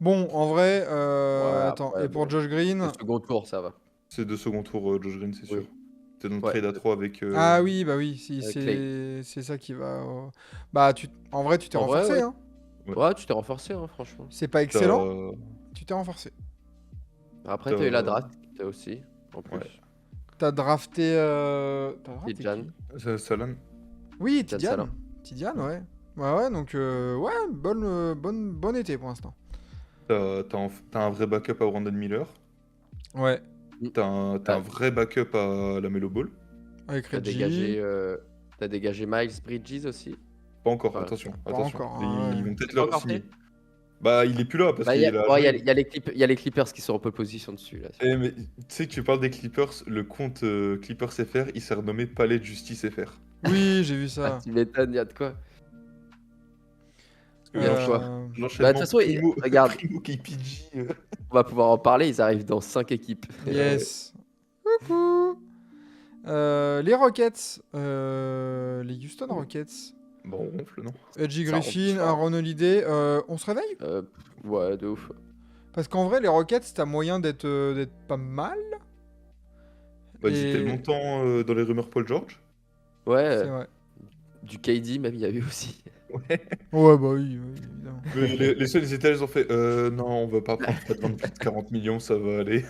Bon, en vrai, Ouais, attends. après, Et pour bon. Josh Green. Le second tour, ça va. C'est de second tour, Josh Green, c'est sûr. Oui. T'es dans le Ouais. trade à 3 avec. Ah oui, bah oui, si, avec c'est ça qui va. Bah, en vrai, tu t'es En vrai, renforcé. ouais. Hein. Ouais. Ouais, tu t'es renforcé, hein, franchement. C'est pas excellent, T'as- tu t'es renforcé. Après, t'as eu la t'as- draft t'as aussi, en plus. Ouais. T'as drafté. T'as drafté Tidjane. qui Salan. Oui, Tidjane Tidiane. Salah. Tidiane, ouais. Ouais, donc, ouais, bon été pour l'instant. T'as un vrai backup à Brandon Miller. Ouais, T'as un vrai backup à la Melo Ball. avec T'as Reggie. dégagé Miles Bridges aussi. Pas encore, Ouais, attention. pas attention. encore, Ils, hein, ils ouais. vont peut-être C'est pas leur encore signer. fait. Bah, il est plus là parce Bah, qu'il il y est là. a, il y a les Clippers qui sont en pole position dessus, là. Eh, mais tu sais que tu parles des Clippers, le compte Clippers FR, il s'est renommé Palais de Justice FR. Oui, j'ai vu Ah, ça. tu m'étonnes, il y a de quoi. Parce Il y a que de quoi. Euh, Bah, de l'enchaînement toute façon, Primo, regarde, Primo KPG. on va pouvoir en parler, ils arrivent dans 5 équipes. Yes. Coucou. Les Rockets. Les Houston Rockets. Bon, on ronfle, non? Edgy Ça Griffin, rentre, ça. Aaron Holiday. On se réveille? Ouais, de ouf. Parce qu'en vrai, les Rockets, t'as moyen d'être pas mal. Bah, ils Et- étaient longtemps dans les rumeurs Paul George. Ouais, C'est vrai. du KD même, il y a eu aussi. Ouais. Ouais, bah oui, évidemment. Mais les seuls, ils étaient là, ils ont fait non, on va pas prendre Fred VanVleet, 40 millions, ça va aller.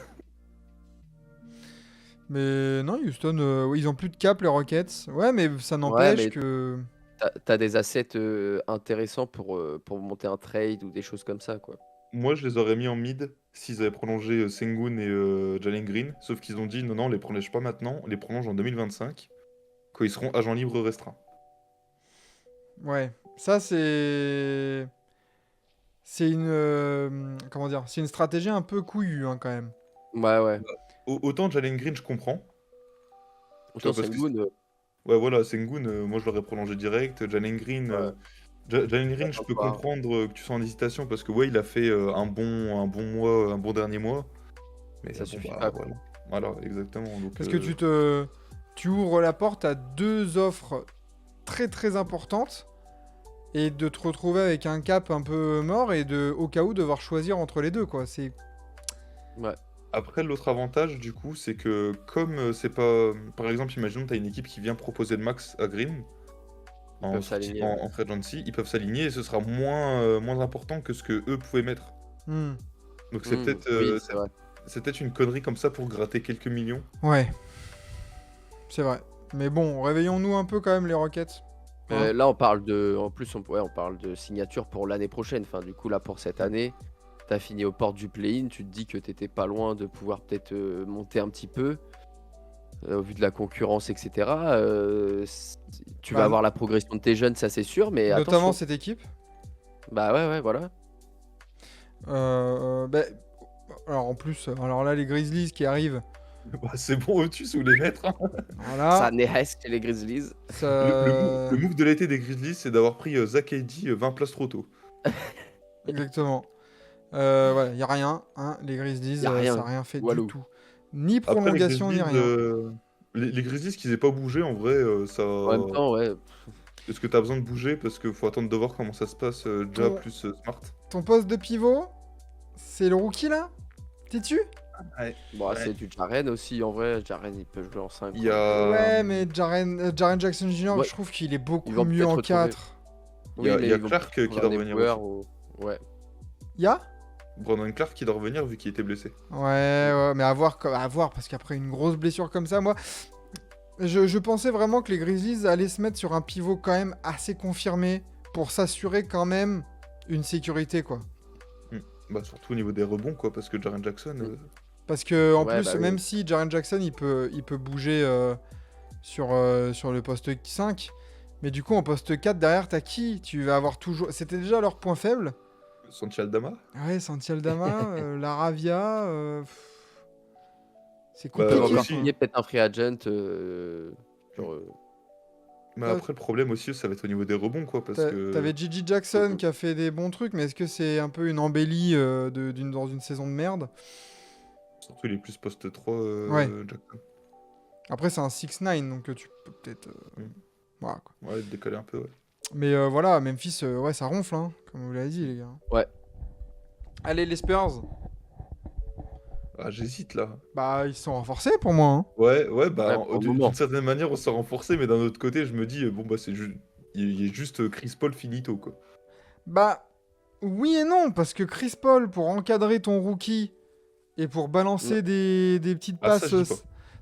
Mais non, Houston, ils ont plus de cap, les Rockets. Ouais, mais ça n'empêche mais- que. T'as des assets intéressants pour monter un trade ou des choses comme ça, quoi. Moi, je les aurais mis en mid s'ils avaient prolongé Sengun et Jalen Green. Sauf qu'ils ont dit non, non, on les prolonge pas maintenant, on les prolonge en 2025, quand ils seront agents libres restreints. Ouais, ça c'est. C'est une. Comment dire? C'est une stratégie un peu couillue, hein, quand même. Ouais. Autant Jalen Green, je comprends. Autant parce que Sengun, Ouais, voilà, Sengun, moi je l'aurais prolongé direct. Jalen Green, Ouais. Jalen Green, je peux Attends, comprendre que tu sois en hésitation parce que ouais, il a fait un bon mois, un bon dernier mois. Mais Ça bon, suffit bah, pas, quoi. voilà, exactement. Donc, Parce que tu ouvres la porte à deux offres très très importantes et de te retrouver avec un cap un peu mort et au cas où devoir choisir entre les deux, quoi. C'est. Ouais. Après, l'autre avantage, du coup, c'est que comme c'est pas. Par exemple, imaginons que tu as une équipe qui vient proposer le max à Green en, peuvent s'aligner, en free agency, ils peuvent s'aligner et ce sera moins important que ce que eux pouvaient mettre. Hmm. Donc c'est peut-être Oui, c'est vrai. c'est peut-être une connerie comme ça pour gratter quelques millions. Ouais. C'est vrai. Mais bon, réveillons-nous un peu quand même, les Rockets. Hein. Là, on parle de. En plus, on parle de signature pour l'année prochaine. Enfin, du coup, là, pour cette année, t'as fini aux portes du play-in. Tu te dis que t'étais pas loin de pouvoir peut-être monter un petit peu. Au vu de la concurrence, etc. Tu Bah, vas avoir la progression de tes jeunes, ça c'est sûr, mais Notamment attention. cette équipe. Bah ouais, voilà. Bah, alors en plus, alors là les Grizzlies qui arrivent, Bah, c'est bon, tu sous les mettre. Hein. Ça voilà, naisse chez les Grizzlies. ça... Le move de l'été des Grizzlies, c'est d'avoir pris Zach Edey 20 places trop tôt. Exactement. Voilà, y a rien, hein, les Grizzlies, Y a ça a rien. rien fait du Walou. tout. Ni Après, les prolongation, ni Grizzlies, rien. les Grizzlies qu'ils aient pas bougé, en vrai, ça. En même temps, ouais. Est-ce que t'as besoin de bouger? Parce qu'il faut attendre de voir comment ça se passe, Ja Ton, plus Smart. ton poste de pivot, c'est le rookie là? T'es tu? Ouais. Bon, c'est du Jaren aussi, en vrai. Jaren, il peut jouer en 5. Il y a. Ouais, mais Jaren Jackson Jr., Ouais. je trouve qu'il est Ils beaucoup vont mieux peut-être en retrouver. 4. Il y a ils vont Clark peut-être qui trouver doit un revenir épauleur Ouais. Y'a? Brandon Clark qui doit revenir vu qu'il était blessé. Ouais, mais à voir, parce qu'après une grosse blessure comme ça, moi, je pensais vraiment que les Grizzlies allaient se mettre sur un pivot quand même assez confirmé pour s'assurer quand même une sécurité, quoi. Bah, surtout au niveau des rebonds, quoi, parce que Jaren Jackson. Parce que en Ouais, plus, bah oui. même si Jaren Jackson, il peut bouger sur le poste 5, mais du coup, en poste 4, derrière, t'as qui? Tu vas avoir toujours... C'était déjà leur point faible. Santi Aldama. Ouais, Santi Aldama, Laravia... C'est Bah, Ils peuvent compliqué, encore aussi. quoi. signer peut-être un free agent. Mais Ouais. après, le problème aussi, ça va être au niveau des rebonds, quoi, parce que. T'avais Gigi Jackson qui a fait des bons trucs, mais est-ce que c'est un peu une embellie dans une saison de merde? Surtout les plus poste 3, Ouais. Jackson. Après, c'est un 6-9, donc tu peux peut-être... voilà, quoi. Ouais, décaler un peu, ouais. Mais voilà, Memphis, ouais, ça ronfle, hein, comme vous l'avez dit, les gars. Ouais. Allez, les Spurs. Ah, j'hésite là. Bah, ils sont renforcés pour moi, hein. Ouais, bah, Ouais, pour le moment. d'une certaine manière, on s'est renforcé, mais d'un autre côté, je me dis, bon, bah, c'est juste. Il y a juste Chris Paul finito, quoi. Bah, oui et non, parce que Chris Paul, pour encadrer ton rookie et pour balancer des petites Ah, ça, passes je dis pas.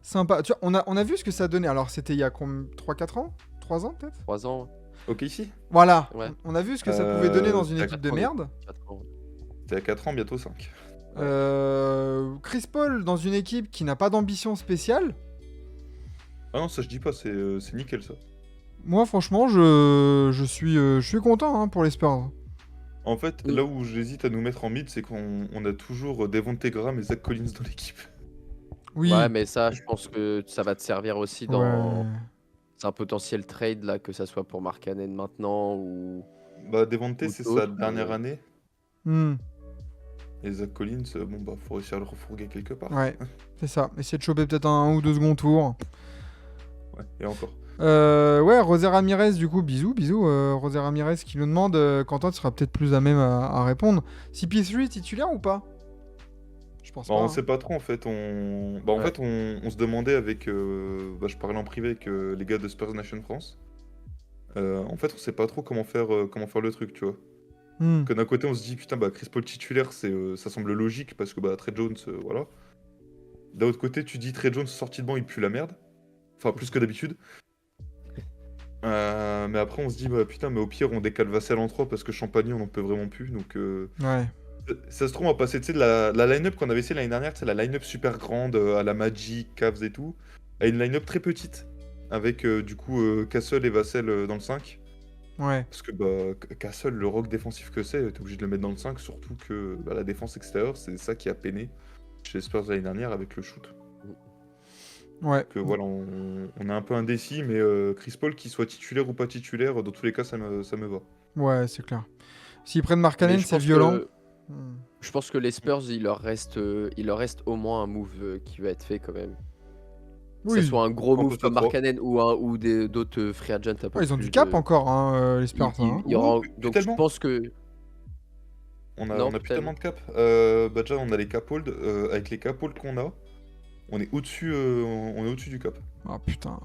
sympas. Tu vois, on a vu ce que ça donnait. Alors, c'était il y a 3-4 ans? 3 ans, peut-être? 3 ans. Ok, ici. Voilà. Ouais. On a vu ce que ça pouvait donner dans une t'as équipe de 4 ans, merde. 4 ans. T'es à 4 ans, bientôt 5. Chris Paul dans une équipe qui n'a pas d'ambition spéciale. Ah non, ça, je dis pas, c'est nickel, ça. Moi, franchement, je suis content, hein, pour les Spurs. En fait, là où j'hésite à nous mettre en mid, c'est qu'on a toujours Devontae Graham et Zach Collins dans l'équipe. Oui. Ouais, mais ça, je pense que ça va te servir aussi dans Ouais. un potentiel trade, là, que ça soit pour Markkanen maintenant ou. Bah, Devontae, Ou c'est d'autres, sa dernière année. Hmm. Et Zach Collins, bon, bah, faut réussir à le refourguer quelque part. Ouais, c'est ça. Essayer de choper peut-être un ou deux second tour. Ouais, et encore. Ouais, José Ramirez, du coup, bisous. José Ramirez qui nous demande, Quentin, tu seras peut-être plus à même à répondre. CP3 titulaire ou pas? Je pense Bah, pas. on hein. sait pas trop en fait. En Ouais. fait, on se demandait avec. Je parlais en privé avec les gars de Spurs Nation France. En fait, on sait pas trop comment faire le truc, tu vois. Hmm. Que d'un côté, on se dit putain, bah Chris Paul titulaire, ça semble logique parce que bah Trey Jones, voilà. D'un autre côté, tu dis Trey Jones sorti de banc, il pue la merde. Enfin, plus que d'habitude. Mais après, on se dit bah putain, mais au pire, on décale Vassell en 3 parce que Champagny, on en peut vraiment plus. Donc. Ouais. Ça se trouve, on va passer, tu sais, de la line-up qu'on avait essayé l'année dernière, c'est la line-up super grande à la Magic, Cavs et tout, à une line-up très petite, avec du coup Castle et Vassell dans le 5. Ouais. Parce que bah, Castle, le rock défensif que c'est, t'es obligé de le mettre dans le 5, surtout que bah, la défense extérieure, c'est ça qui a peiné chez les Spurs l'année dernière avec le shoot. Ouais. Que voilà, on est un peu indécis, mais Chris Paul, qu'il soit titulaire ou pas titulaire, dans tous les cas, ça me va. Ouais, c'est clair. S'ils prennent Mais Markkanen, je c'est pense violent. que- Je pense que les Spurs, il leur reste au moins un move qui va être fait quand même. Que Oui. ce soit un gros En move poste comme 3. Markkanen ou d'autres free agents un peu Ouais, ils ont du plus cap de- encore, hein, les Spurs. hein. Il y aura... Plus Donc je tellement. pense que... On a, Non, on a plus tellement de cap. Bah déjà, on a les cap hold. Avec les cap hold qu'on a, on est au-dessus du cap. Ah putain.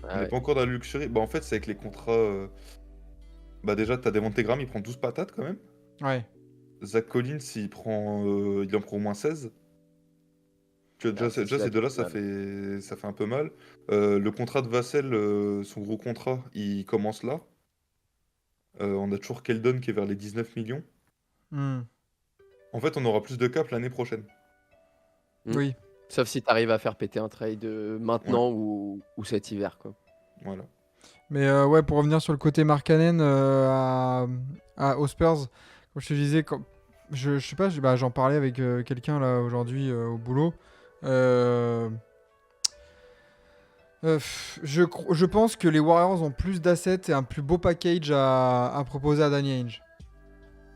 Ah On n'est ouais. pas encore dans la luxury. Bah en fait, c'est avec les contrats. Bah déjà, t'as Devontae Graham, il prend 12 patates quand même. Ouais. Zach Collins, il en prend au moins 16. Tu vois, Ah, c'est déjà ça ces qui deux-là, fait ça fait un peu mal. Le contrat de Vassell, son gros contrat, il commence là. On a toujours Keldon qui est vers les 19 millions. Hmm. En fait, on aura plus de cap l'année prochaine. Mm. Oui. Sauf si t'arrives à faire péter un trade maintenant ou cet hiver, quoi. Voilà. Mais ouais, pour revenir sur le côté Markkanen aux Spurs, Comme je te disais, je sais pas, bah, j'en parlais avec quelqu'un là aujourd'hui au boulot. Euh, je pense que les Warriors ont plus d'assets et un plus beau package à proposer à Danny Ainge.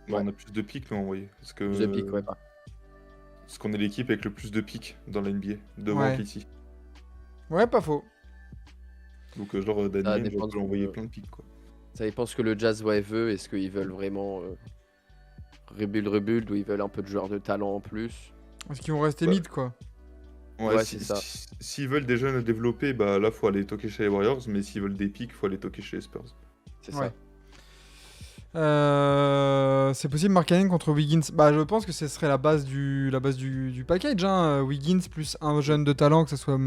Bah, Ouais. on a plus de pics, nous, envoyés. Parce Plus de piques, ouais. parce qu'on est l'équipe avec le plus de pics dans la NBA, devant Ouais. KC. Ouais, pas faux. Donc, genre, Danny Ça Ainge, dépend on peut de- envoyer plein de pics, quoi. Ça dépend ce que le Jazz veut. Est-ce qu'ils veulent vraiment rebuild ou ils veulent un peu de joueurs de talent en plus? Parce qu'ils vont rester Bah, mid, quoi. Ouais, c'est ça. S'ils veulent des jeunes à développer, bah là, faut aller toquer chez les Warriors. Mais s'ils veulent des pics, faut aller toquer chez les Spurs. C'est Ouais. ça. C'est possible Markkanen contre Wiggins. Bah, je pense que ce serait la base du package. Hein. Wiggins plus un jeune de talent, que ce soit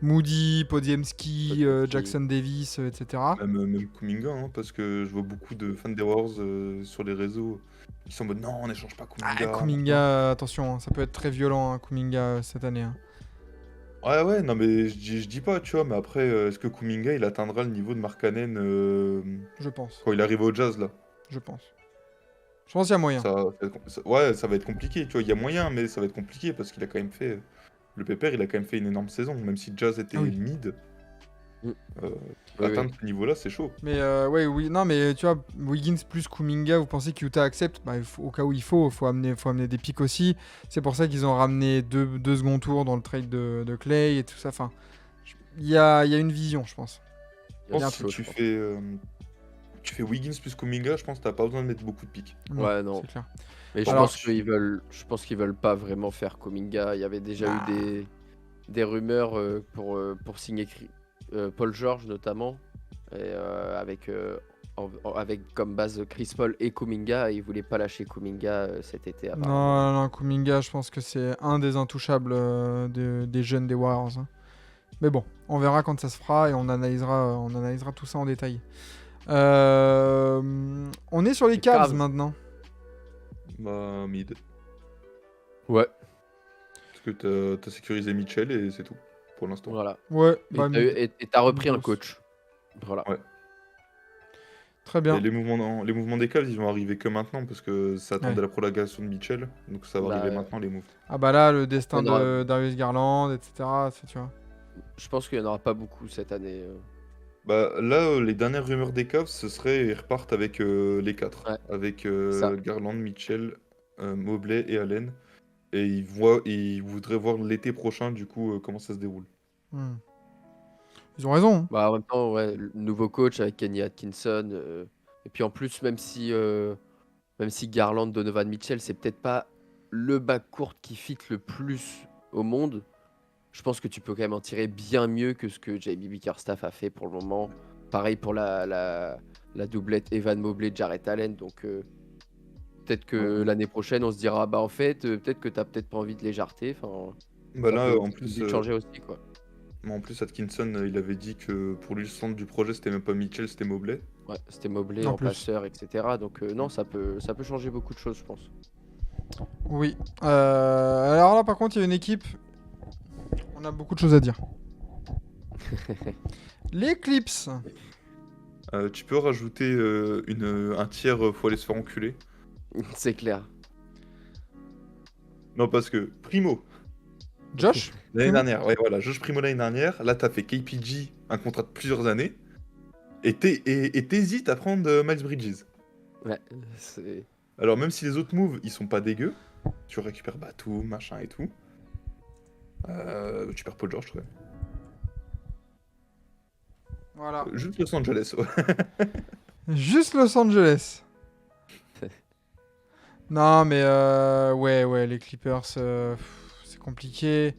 Moody, Podziemski, Jackson Davis, etc. Même Kuminga, hein, parce que je vois beaucoup de fans des Warriors sur les réseaux qui sont en mode non, on n'échange pas Ah, Kuminga. Kuminga, attention, hein, ça peut être très violent, hein, Kuminga, cette année. Hein. Ouais, non, mais je dis pas, tu vois, mais après, est-ce que Kuminga il atteindra le niveau de Markkanen Je pense. quand il arrive au Jazz là? Je pense. Je pense qu'il y a moyen. Ouais, ça va être compliqué, tu vois, il y a moyen, mais ça va être compliqué parce qu'il a quand même fait. Le Pépère, il a quand même fait une énorme saison, même si Jazz était Ah oui. mid. Mm. Atteindre ce niveau-là, c'est chaud. Mais ouais, oui, non, mais tu vois, Wiggins plus Kuminga, vous pensez qu'Utah accepte? Bah, au cas où faut amener des pics aussi. C'est pour ça qu'ils ont ramené deux second tours dans le trade de Clay et tout ça. Enfin, il y a une vision, je pense. Je pense un que si truc, tu fais Wiggins plus Kuminga, je pense que t'as pas besoin de mettre beaucoup de pics. Ouais, non. C'est clair. Mais Alors, je pense qu'ils veulent pas vraiment faire Kuminga. Il y avait déjà eu des rumeurs pour signer Paul George notamment, et, avec comme base Chris Paul et Kuminga. Et ils voulaient pas lâcher Kuminga cet été. apparemment. Non, Kuminga, je pense que c'est un des intouchables des jeunes des Warriors. Hein. Mais bon, on verra quand ça se fera et on analysera tout ça en détail. On est sur les Cavs Cavs. maintenant. Bah, mid. Ouais, Parce que t'as sécurisé Mitchell et c'est tout, pour l'instant. voilà. Ouais, Et bah, t'as repris un grosse. coach. Voilà. Ouais. Très bien. Et les mouvements des Cavs, ils vont arriver que maintenant, parce que ça attendait Ouais. la prolongation de Mitchell. Donc ça va Bah, arriver maintenant, les moves. Ah bah là, le destin On aura- de Darius Garland, etc. Tu vois. Je pense qu'il y en aura pas beaucoup cette année. Bah là, les dernières rumeurs des Cavs, ce serait ils repartent avec les 4. Ouais. Avec Ça. Garland, Mitchell, Mobley et Allen. Et ils voudraient voir l'été prochain, du coup, comment ça se déroule. Hmm. Ils ont raison. Hein. Bah, en même temps, ouais, le nouveau coach avec Kenny Atkinson. Et puis en plus, même si Garland, Donovan Mitchell, c'est peut-être pas le backcourt qui fit le plus au monde, je pense que tu peux quand même en tirer bien mieux que ce que JB Bickerstaff a fait pour le moment. Pareil pour la doublette Evan Mobley, Jarrett Allen. Donc peut-être que l'année prochaine, on se dira, bah en fait, peut-être que t'as peut-être pas envie de les jarter. Enfin, Bah ça là, peut en aussi plus, vite changer aussi, quoi. Atkinson, il avait dit que pour lui, le centre du projet, c'était même pas Mitchell, c'était Mobley. Ouais, c'était Mobley En en plus. passeur, etc. Donc non, ça peut changer beaucoup de choses, je pense. Oui. Alors là, par contre, il y a une équipe. On a beaucoup de choses à dire. Les Clips. Tu peux rajouter un tiers, faut aller se faire enculer. C'est clair. Non, parce que Primo, Josh. l'année Primo dernière, ouais, voilà, Josh Primo l'année dernière, là, t'as fait KPG, un contrat de plusieurs années, et t'hésites à prendre Miles Bridges. Ouais, c'est. Alors, même si les autres moves, ils sont pas dégueux, tu récupères Batum, machin et tout, tu perds Paul George, ouais. Voilà. Juste Los Angeles, ouais. Juste Los Angeles. Non, mais ouais, les Clippers, c'est compliqué.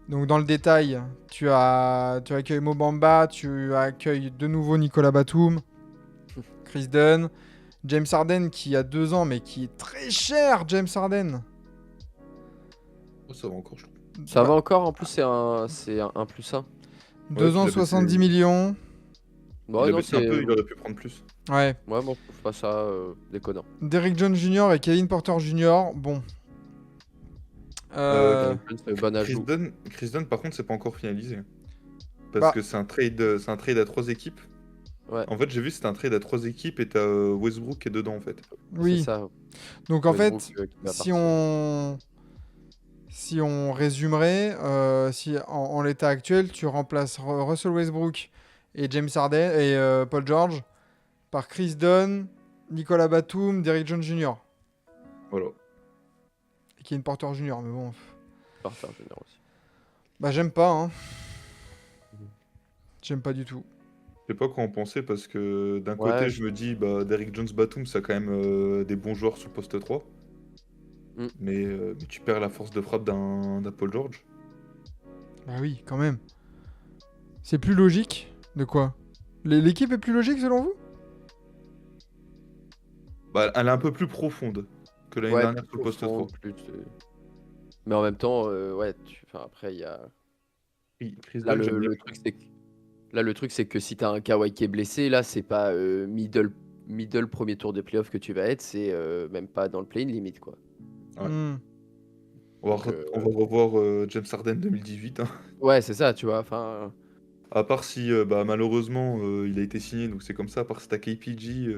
Donc, dans le détail, tu accueilles Mo Bamba, tu accueilles de nouveau Nicolas Batum, Chris Dunn, James Harden qui a 2 ans, mais qui est très cher, James Harden. Oh, ça va encore, je trouve. Ça Bah, va encore, en plus, c'est un +1. 2 Ouais, ans, tu l'as 70 baissé. millions. Bon, Il a non, baissé un c'est. peu, il aurait pu prendre plus. Ouais. Ouais, bon, je trouve pas ça déconnant. Derrick Jones Jr. et Kevin Porter Jr. Bon. C'est un bon ajout. Chris Dunn, par contre, c'est pas encore finalisé. Parce Bah. que c'est un trade à 3 équipes. Ouais, En fait, j'ai vu, c'était un trade à 3 équipes et t'as Westbrook qui est dedans, en fait. c'est Oui. ça. Donc en Westbrook, fait, qui va si partir. on résumerait, si en l'état actuel, tu remplaces Russell Westbrook et James Harden et Paul George par Chris Dunn, Nicolas Batum, Derrick Jones Jr. Voilà. et Kevin Porter Jr. Mais bon, Porter Junior aussi. bah j'aime pas, hein. Mhm. J'aime pas du tout. Je sais pas quoi en penser parce que d'un Ouais, côté, je me dis, bah, Derrick Jones Batum, ça a quand même des bons joueurs sur le poste 3. Mm. Mais tu perds la force de frappe d'un Paul George. Bah oui, quand même. C'est plus logique. De quoi? L'équipe est plus logique selon vous? Bah, elle est un peu plus profonde que l'année ouais, dernière plus sur le poste 3. profond, plus. Mais en même temps, ouais, enfin, après, il y a. Chris Là, Dunn, j'aime bien. le truc, c'est que si t'as un Kawhi qui est blessé, là, c'est pas middle premier tour de playoff que tu vas être, c'est même pas dans le play-in limite, quoi. Ouais. Hmm. Donc, On va revoir James Harden 2018. Hein. ouais, c'est ça, tu vois. Enfin, À part si, bah, malheureusement, il a été signé, donc c'est comme ça. À part si t'as KPG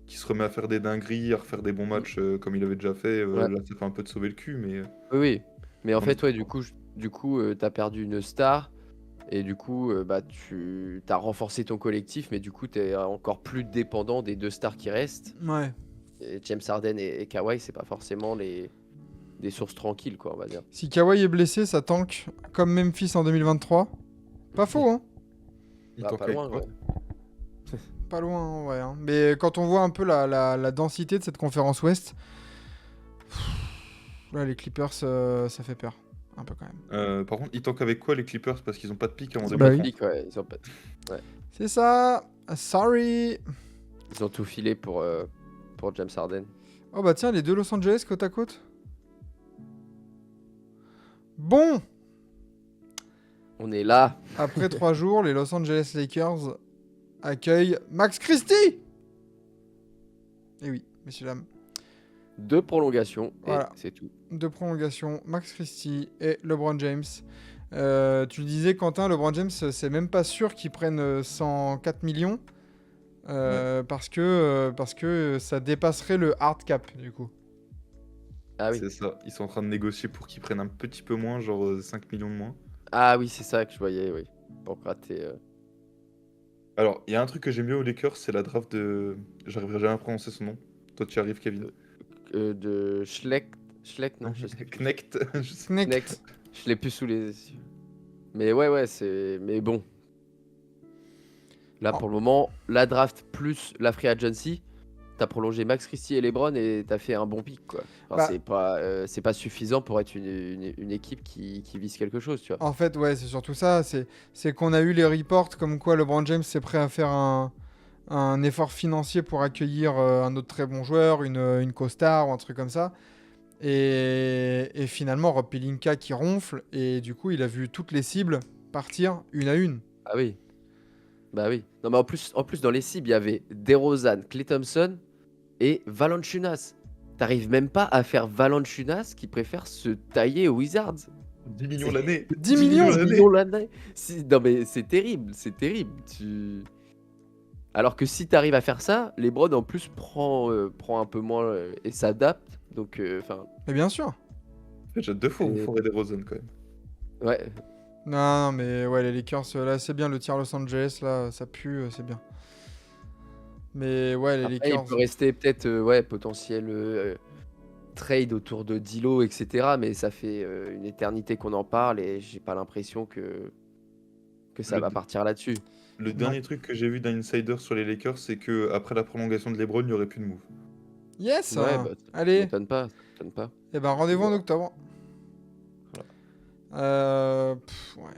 qui se remet à faire des dingueries, à refaire des bons matchs comme il avait déjà fait, ouais. là, ça fait un peu de sauver le cul, mais Oui, oui. Mais en on fait, ouais, espère. du coup, t'as perdu une star. Et du coup, bah, tu as renforcé ton collectif, mais du coup, tu es encore plus dépendant des deux stars qui restent. Ouais. Et James Harden et Kawhi, c'est pas forcément des sources tranquilles, quoi, on va dire. Si Kawhi est blessé, ça tank comme Memphis en 2023. Pas faux, hein. Il Bah, t'en pas avec loin, quoi? ouais. Pas loin, ouais. Hein. Mais quand on voit un peu la densité de cette conférence Ouest, là, les Clippers, ça fait peur. Un peu quand même. Par contre, ils tankent avec quoi les Clippers? Parce qu'ils ont pas de pick avant Ils ont Bah pas de oui. 2030. pick, ouais. Ils ont pas... ouais. C'est ça. Sorry. Ils ont tout filé pour James Harden. Oh bah tiens, les deux Los Angeles côte à côte. Bon, On est là. après 3 jours, les Los Angeles Lakers accueillent Max Christie. Et oui, messieurs dames, 2 prolongations, Voilà. et c'est tout. de prolongation, Max Christie et LeBron James. Tu le disais, Quentin, LeBron James, c'est même pas sûr qu'ils prennent 104 millions parce que ça dépasserait le hard cap du coup. Ah oui. C'est ça. Ils sont en train de négocier pour qu'ils prennent un petit peu moins, genre 5 millions de moins. Ah oui, c'est ça que je voyais, oui. Pour gratter. Alors, il y a un truc que j'aime bien aux Lakers, c'est la draft de. J'arriverai jamais à prononcer son nom. Toi, tu y arrives, Kevin. De Schleck, non, je sais plus. Knecht. Je sais- Knecht. Next. Je l'ai plus sous les yeux. Mais ouais, c'est. Mais bon. Là, Oh. pour le moment, la draft plus la free agency, t'as prolongé Max Christie et LeBron et t'as fait un bon pick, quoi. Enfin, Bah. c'est pas suffisant pour être une équipe qui vise quelque chose, tu vois. En fait, ouais, c'est surtout ça. C'est qu'on a eu les reports comme quoi LeBron James est prêt à faire un effort financier pour accueillir un autre très bon joueur, une co-star ou un truc comme ça. Et finalement, Rob Pelinka qui ronfle. Et du coup, il a vu toutes les cibles partir une à une. Ah oui. Bah oui. Non, mais en plus dans les cibles, il y avait DeRozan, Klay Thompson et Valanciunas. T'arrives même pas à faire Valanciunas qui préfère se tailler aux Wizards. 10 millions l'année. 10 millions 10 millions l'année. Non mais c'est terrible, c'est terrible. Alors que si t'arrives à faire ça, LeBron en plus prend un peu moins et s'adapte. Donc, enfin, Mais bien sûr. J'ai 2 fois vous Et- forez des Rosen quand même. ouais. Non, mais ouais, les Lakers, là, c'est bien. Le tir Los Angeles, là, ça pue, c'est bien. Mais ouais, les Après, il Lakers. peut rester peut-être ouais, potentiel trade autour de Dilo, etc. Mais ça fait une éternité qu'on en parle et j'ai pas l'impression que ça Le va d- partir là-dessus. Le Non. dernier truc que j'ai vu d'un insider sur les Lakers, c'est que après la prolongation de LeBron, il n'y aurait plus de move. Yes. Ouais, bah, ça Allez. m'étonne pas, ça m'étonne pas. Et ben rendez-vous en Voilà. octobre. Ouais,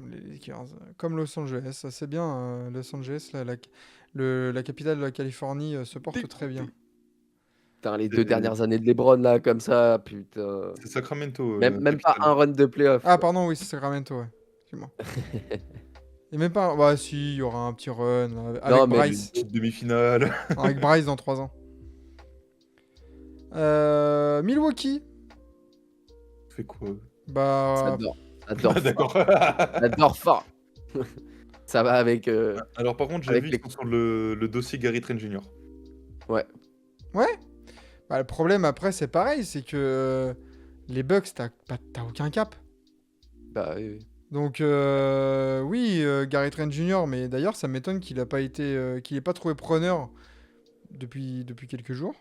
les Lakers, comme Los Angeles, c'est bien. Los Angeles, la capitale de la Californie, se porte très bien. Putain, les C'est- 2 dernières années de LeBron là, comme ça, putain. C'est Sacramento, Même pas capitale. un run de playoff. Ah, quoi. pardon, oui, c'est Sacramento, ouais. Excuse-moi. Et même pas. Bah, si, il y aura un petit run là, avec Non, mais Bryce. Petite demi-finale. Avec Bryce dans 3 ans. Milwaukee. Fait quoi? Bah. J'adore. J'adore Ah, fort. d'accord. J'adore fort. Ça va avec, Alors par contre, j'ai avec vu, les... ils sont sur le dossier Gary Trent Jr. Ouais, Ouais. Bah, le problème après, c'est pareil, c'est que les Bucks, t'as aucun cap. bah oui, oui. Donc oui, Gary Trent Jr. Mais d'ailleurs, ça m'étonne qu'il ait pas trouvé preneur depuis quelques jours.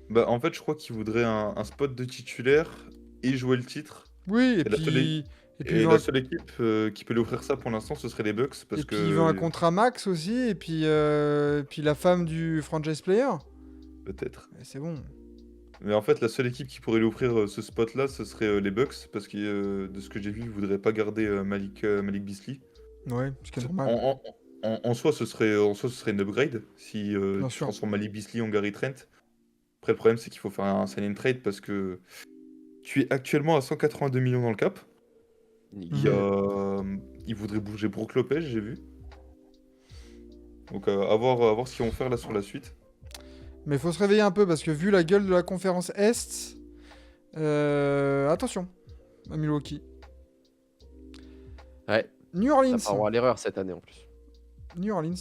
Bah en fait, je crois qu'il voudrait un spot de titulaire et jouer le titre. Oui, Et la seule, é- et puis et la seule équipe qui peut lui offrir ça pour l'instant, ce serait les Bucks parce il veut un que contrat max aussi, puis la femme du franchise player. peut-être. Et c'est bon. Mais en fait, la seule équipe qui pourrait lui offrir ce spot-là, ce serait les Bucks parce que de ce que j'ai vu, ils voudraient pas garder Malik Beasley. Ouais, ce qui est normal. En soi, ce serait une upgrade si Bien tu sûr. transformes Malik Beasley en Gary Trent. Après, le problème, c'est qu'il faut faire un sign and trade parce que tu es actuellement à 182 millions dans le cap. Nickel. Ils voudraient bouger Brook Lopez, j'ai vu. Donc, à voir ce qu'ils vont faire là sur la suite. Mais il faut se réveiller un peu parce que vu la gueule de la conférence Est, attention à Milwaukee. Ouais, New t'as Orleans. pas le droit à l'erreur cette année en plus. New Orleans.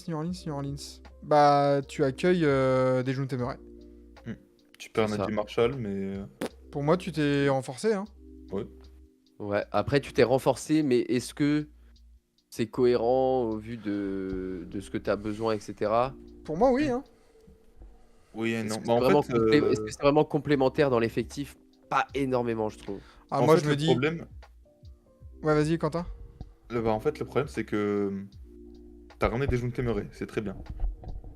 Bah, tu accueilles Dejounte Murray. Tu perds C'est ça. Naji Marshall, mais Pour moi, tu t'es renforcé. Hein. Ouais, après tu t'es renforcé, mais est-ce que c'est cohérent au vu de ce que tu as besoin, etc. Pour moi, oui. Hein. oui et Est-ce non. que Bah, en c'est vraiment, fait, est-ce que c'est vraiment complémentaire dans l'effectif? Pas énormément, je trouve. Ah, en moi, fait, je me le dis. problème, Ouais, vas-y, Quentin. en fait, le problème, c'est que t'as ramené des Dejounte Murray, c'est très bien.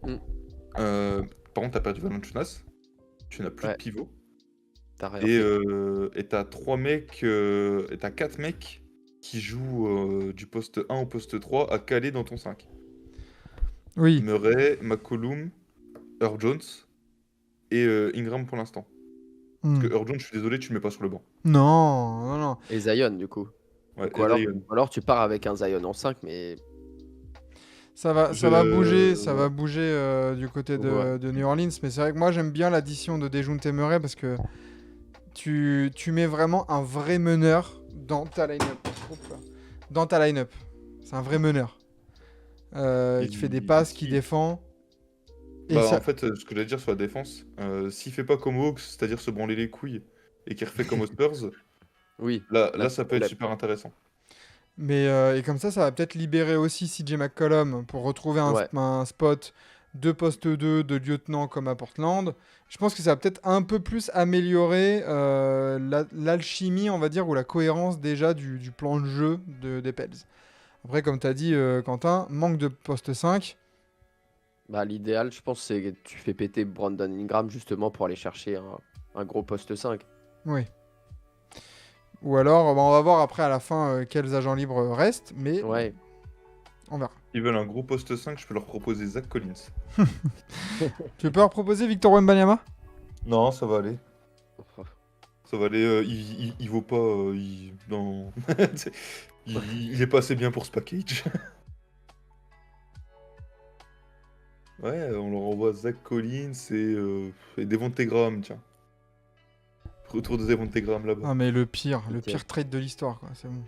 Mm. Par contre, t'as perdu Valanciunas, tu n'as plus de Ouais. pivot. T'as rien Et fait. t'as 4 mecs qui jouent du poste 1 au poste 3 à caler dans ton 5. Oui. Murray, McCollum, Earl Jones et Ingram pour l'instant. Parce Hmm. que Earl Jones, je suis désolé, tu le mets pas sur le banc. Non. Et Zion, du coup. Ouais, Donc, et Zion. ou alors tu pars avec un Zion en 5, mais Ça va Je- bouger du côté Ouais. de New Orleans. Mais c'est vrai que moi, j'aime bien l'addition de Dejounte Murray parce que tu mets vraiment un vrai meneur dans ta line-up. Dans ta line-up. C'est un vrai meneur. Qui fait des passes, qui défend. Et Bah, ça... en fait, ce que j'allais dire sur la défense, s'il fait pas comme Hawks, c'est-à-dire se branler les couilles, et qu'il refait comme aux Spurs, Oui. là c'est ça peut être problème. super intéressant. Mais et comme ça va peut-être libérer aussi CJ McCollum pour retrouver Ouais. un spot de poste 2 de lieutenant comme à Portland. Je pense que ça va peut-être un peu plus améliorer l'alchimie, on va dire, ou la cohérence déjà du plan de jeu des Pels. Après, comme tu as dit, Quentin, manque de poste 5. Bah, l'idéal, je pense, c'est que tu fais péter Brandon Ingram justement pour aller chercher un gros poste 5. Oui. Ou alors, bah, on va voir après à la fin quels agents libres restent, mais Ouais. on verra. Ils veulent un gros poste 5, je peux leur proposer Zach Collins. Tu peux leur proposer Victor Wembanyama? Non, ça va aller. Ça va aller, il vaut pas... non. il est pas assez bien pour ce package. Ouais, on leur envoie Zach Collins et Devontae Graham, tiens. Retour de Devontae Graham là-bas. Ah, mais le pire Ok. trade de l'histoire, quoi. C'est bon.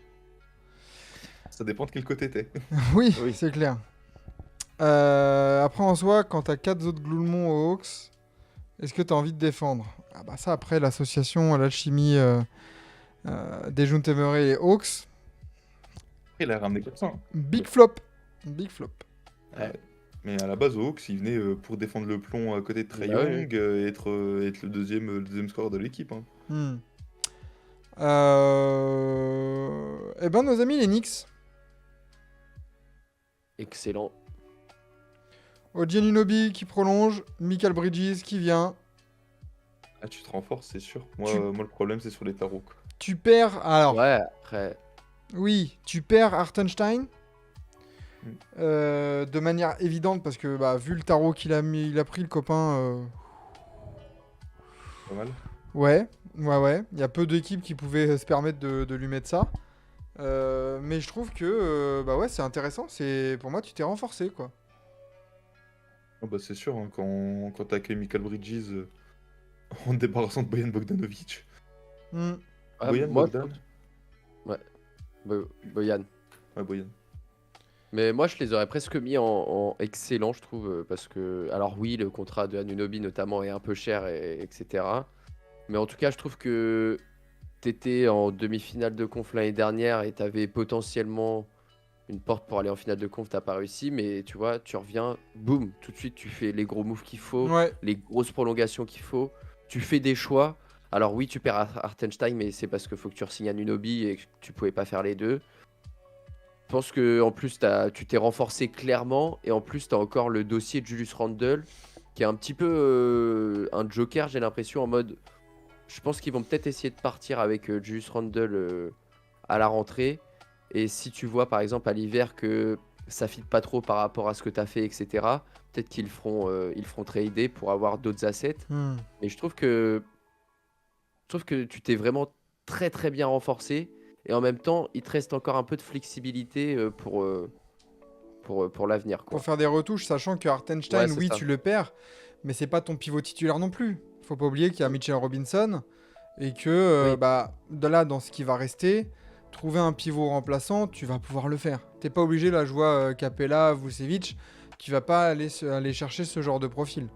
Ça dépend de quel côté t'es. Oui, Oui. c'est clair. Après, en soi, quand t'as 4 autres gloulemons aux Hawks, est-ce que t'as envie de défendre? Ah bah ça, après, l'association, l'alchimie Dejounte Murray et les Hawks, Il a ramené comme ça. Hein. big flop. Big flop. Ouais. Mais à la base, aux Hawks, il venait pour défendre le plomb à côté de Trae Bah oui, Young, et être le deuxième scoreur de l'équipe. Hein. Hmm. Eh ben, nos amis les Knicks. Excellent. OG Anunoby qui prolonge, Michael Bridges qui vient. Ah, tu te renforces, c'est sûr. Moi, Tu- moi le problème, c'est sur les tarots. Quoi. Tu perds. Alors, Ouais, après. oui, tu perds Hartenstein. Mm. De manière évidente parce que bah, vu le tarot qu'il a mis, il a pris le copain. Pas mal. Ouais. Il y a peu d'équipes qui pouvaient se permettre de lui mettre ça. Mais je trouve que bah ouais, c'est intéressant. Pour moi, tu t'es renforcé quoi. Ah bah, c'est sûr, hein, quand t'as accueilli Michael Bridges en te débarrassant de Bojan Bogdanovic. Hmm. Ouais, Bojan moi, Bogdan Boyan. Ouais, Bojan. Mais moi, je les aurais presque mis en excellent, je trouve, parce que, alors oui, le contrat de Anunoby notamment est un peu cher, etc. Mais en tout cas, je trouve que t'étais en demi-finale de conf l'année dernière et t'avais potentiellement une porte pour aller en finale de conf, t'as pas réussi, mais tu vois, tu reviens, boum, tout de suite, tu fais les gros moves qu'il faut, Ouais. les grosses prolongations qu'il faut, tu fais des choix. Alors oui, tu perds Hartenstein, mais c'est parce qu'il faut que tu re-signes Anunoby et que tu pouvais pas faire les deux. Je pense que en plus tu t'es renforcé clairement et en plus tu as encore le dossier de Julius Randle qui est un petit peu un joker, j'ai l'impression, en mode je pense qu'ils vont peut-être essayer de partir avec Julius Randle à la rentrée, et si tu vois par exemple à l'hiver que ça fit pas trop par rapport à ce que tu as fait, etc., peut-être qu'ils feront trader pour avoir d'autres assets. Hmm. Mais je trouve que tu t'es vraiment très très bien renforcé. Et en même temps, il te reste encore un peu de flexibilité pour l'avenir, Pour quoi. faire des retouches, sachant que Hartenstein, Ouais, c'est oui, ça. tu le perds, mais c'est pas ton pivot titulaire non plus. Faut pas oublier qu'il y a Mitchell Robinson et que Oui. de là, dans ce qui va rester, trouver un pivot remplaçant, tu vas pouvoir le faire. T'es pas obligé, là, je vois Capella, Vucevic, tu vas pas aller chercher ce genre de profil.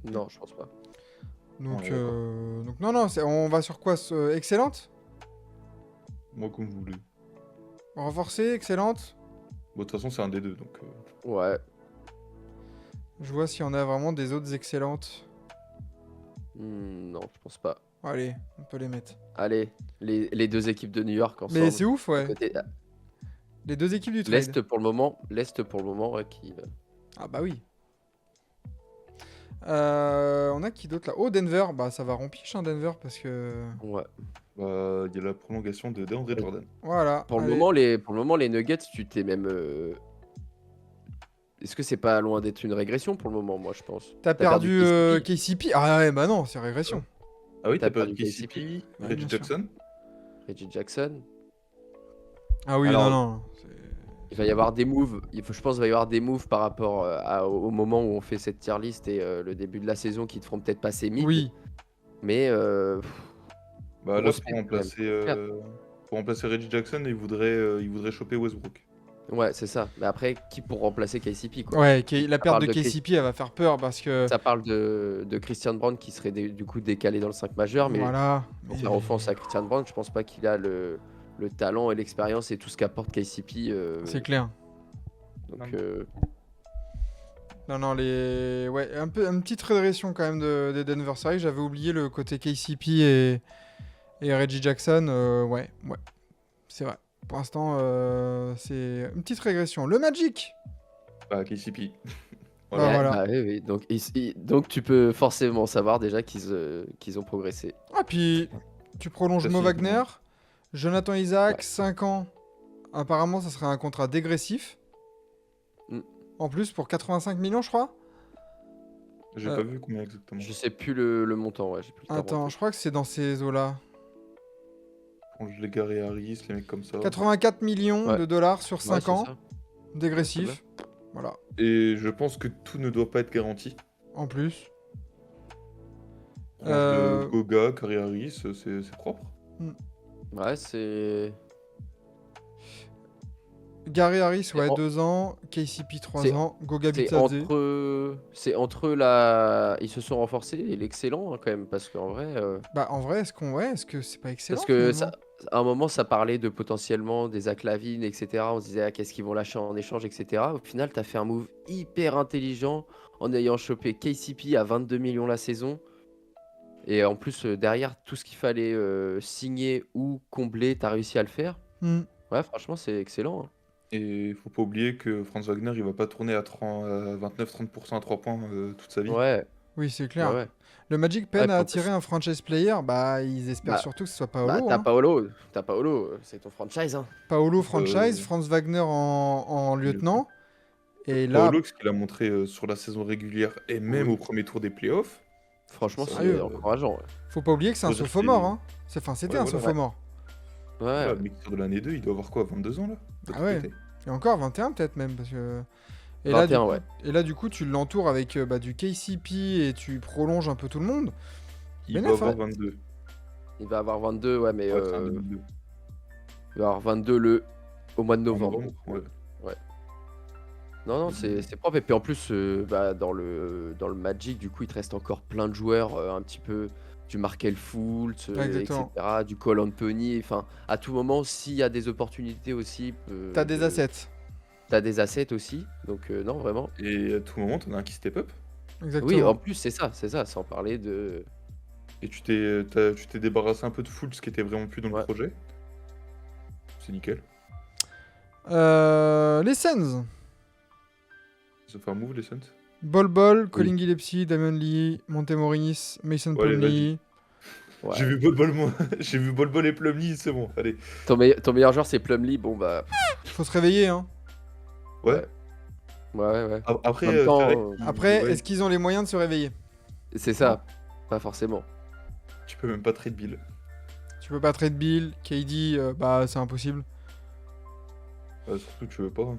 Non, je pense pas. Donc, Ouais, d'accord. donc non, non, on va sur quoi excellente? Moi, comme vous voulez. Renforcée, excellente? Bon, de toute façon, c'est un des deux, donc... Ouais. Je vois s'il y en a vraiment des autres excellentes. Non, je pense pas. Allez, on peut les mettre. Allez, les deux équipes de New York ensemble. Mais c'est ouf, À ouais. côté- Les deux équipes du trade. L'Est pour le moment, ouais, qui. Ah bah oui. On a qui d'autre là? Oh, Denver. Bah ça va rompiche, hein, Denver, parce que... Ouais. Bah, il y a la prolongation de DeAndre Jordan. Voilà. Pour le allez. moment, les Nuggets, tu t'es même. Est-ce que c'est pas loin d'être une régression pour le moment, moi, je pense. T'as perdu KCP. KCP. Ah ouais, bah non, c'est régression. Ah oui, T'as t'as perdu perdu KCP, Ouais, Reggie bien sûr. Jackson. Reggie Jackson. Ah oui, Alors, non, non. Il va y avoir des moves. Je pense qu'il va y avoir des moves par rapport au moment où on fait cette tier list et le début de la saison qui te feront peut-être passer mid. Oui. Mais Bah là, grosse perte, quand pour remplacer Reggie Jackson, il voudrait choper Westbrook. ouais, c'est ça. Mais après, qui pour remplacer KCP, quoi. Ouais, la perte parle de de KCP, elle va faire peur parce que... Ça parle de Christian Brown qui serait du coup décalé dans le 5 majeur, mais Voilà. pour faire offense à Christian Brown, je pense pas qu'il a le talent et l'expérience et tout ce qu'apporte KCP. C'est clair. Donc, Non, non, ouais, une petite régression quand même des Denver. C'est vrai que j'avais oublié le côté KCP et Reggie Jackson. Ouais, c'est vrai. Pour l'instant, c'est une petite régression. Le Magic. Bah, KCP. Bah, voilà. bah oui. Donc tu peux forcément savoir déjà qu'ils ont progressé. Ah, puis tu prolonges Ça, Mo c'est Wagner, Jonathan Isaac, Ouais. 5 ans. Apparemment, ça serait un contrat dégressif. Mm. En plus, pour 85 millions, je crois. J'ai pas vu combien exactement. Je sais plus le montant, ouais. J'ai plus le temps en Attends, tête. je crois que c'est dans ces eaux-là. Les Gary Harris, les mecs comme ça. 84 millions Ouais. de dollars sur Ouais, 5 c'est ans. ça. Dégressif. Voilà. Et je pense que tout ne doit pas être garanti. En plus. De Goga, Gary Harris, c'est propre. Ouais, c'est. Gary Harris, ouais, en- 2 ans. KCP, 3 c'est- ans. Goga C'est Bitadze. entre ils se sont renforcés et l'excellent, hein, quand même, parce qu'en vrai. Bah, en vrai, est-ce que c'est pas excellent Parce que finalement à un moment, ça parlait de potentiellement des Zach Lavine, etc. On se disait, ah, qu'est-ce qu'ils vont lâcher en échange, etc. Au final, tu as fait un move hyper intelligent en ayant chopé KCP à 22 millions la saison. Et en plus, derrière, tout ce qu'il fallait signer ou combler, tu as réussi à le faire. Hmm. Ouais, franchement, c'est excellent, hein. Et faut pas oublier que Franz Wagner, il va pas tourner à 29-30% à 3 points toute sa vie. Ouais, Oui, c'est clair. ouais. Le Magic peine Ouais, à faut- attirer un franchise player. Bah, ils espèrent Bah, surtout que ce soit Bah, Paolo. t'as Paolo, c'est ton franchise, hein. Paolo franchise, Euh, Franz Wagner en lieutenant. Et là, Paolo, ce qu'il a montré sur la saison régulière et même Oui. au premier tour des playoffs. Franchement, Sérieux. c'est encourageant. faut pas oublier que c'est un Faut dire sophomore. que- Hein. C'était Ouais, un voilà. sophomore. Ouais, Voilà, le mec qui sort de l'année 2, il doit avoir quoi, 22 ans là de Ah l'autre ouais. côté. Et encore 21 peut-être même. Parce que... 21, ouais. Et là, du coup, tu l'entoures avec du KCP et tu prolonges un peu tout le monde. Il Mais va neuf, avoir ouais. 22. Il va avoir 22, ouais, mais Ouais, c'est un 2002. il va avoir 22 au mois de En novembre. novembre, ouais. Non, c'est propre. Et puis en plus, dans le Magic, du coup, il te reste encore plein de joueurs, un petit peu du Markel Fultz, Ouais, exactement. etc., du Cole Anthony. Enfin, à tout moment, s'il y a des opportunités aussi, T'as des assets. t'as des assets aussi. Donc, non, vraiment. Et à tout moment, t'en as un qui step up. Oui, Exactement. en plus, c'est ça, sans parler de. Et tu t'es débarrassé un peu de Fultz qui était vraiment plus dans le Ouais. projet. C'est nickel. Les Sens. Ça fait un move, les Suns. Bol, Colin Gillespie, Damon Lee, Montemoris, Mason Ouais, Plumlee. Ouais. J'ai vu Bol moi. J'ai vu Bol et Plumlee, c'est bon. Allez. Ton meilleur joueur, c'est Plumlee. Bon, bah. Faut se réveiller, hein. Ouais. Ouais. Après, En même temps, Ferrell, Après, ouais, est-ce qu'ils ont les moyens de se réveiller? C'est ça. Pas forcément. tu peux même pas trade Bill. Tu peux pas trade Bill, KD, bah c'est impossible. Surtout, tu veux pas. Hein.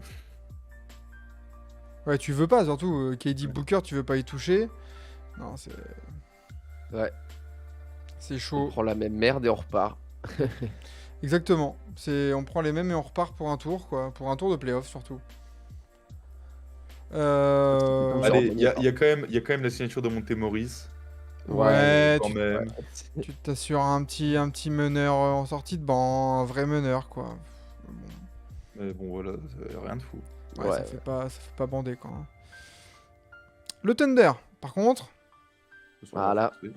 Ouais, tu veux pas, surtout. KD Ouais. Booker, tu veux pas y toucher. Non, c'est Ouais. c'est On chaud. prend la même merde et on repart. Exactement. On prend les mêmes et on repart pour un tour, quoi. Pour un tour de playoff, surtout. Comme ça, Allez, on il y a est quand même la signature de Montemoris. Ouais, Quand même. tu t'assures un petit meneur en sortie de banc, un vrai meneur, quoi. Bon. Mais bon, voilà, rien de fou. Ouais, Ouais, ça fait pas bander, quoi. Hein. Le Thunder, par contre, Ce sont Voilà. renforcés.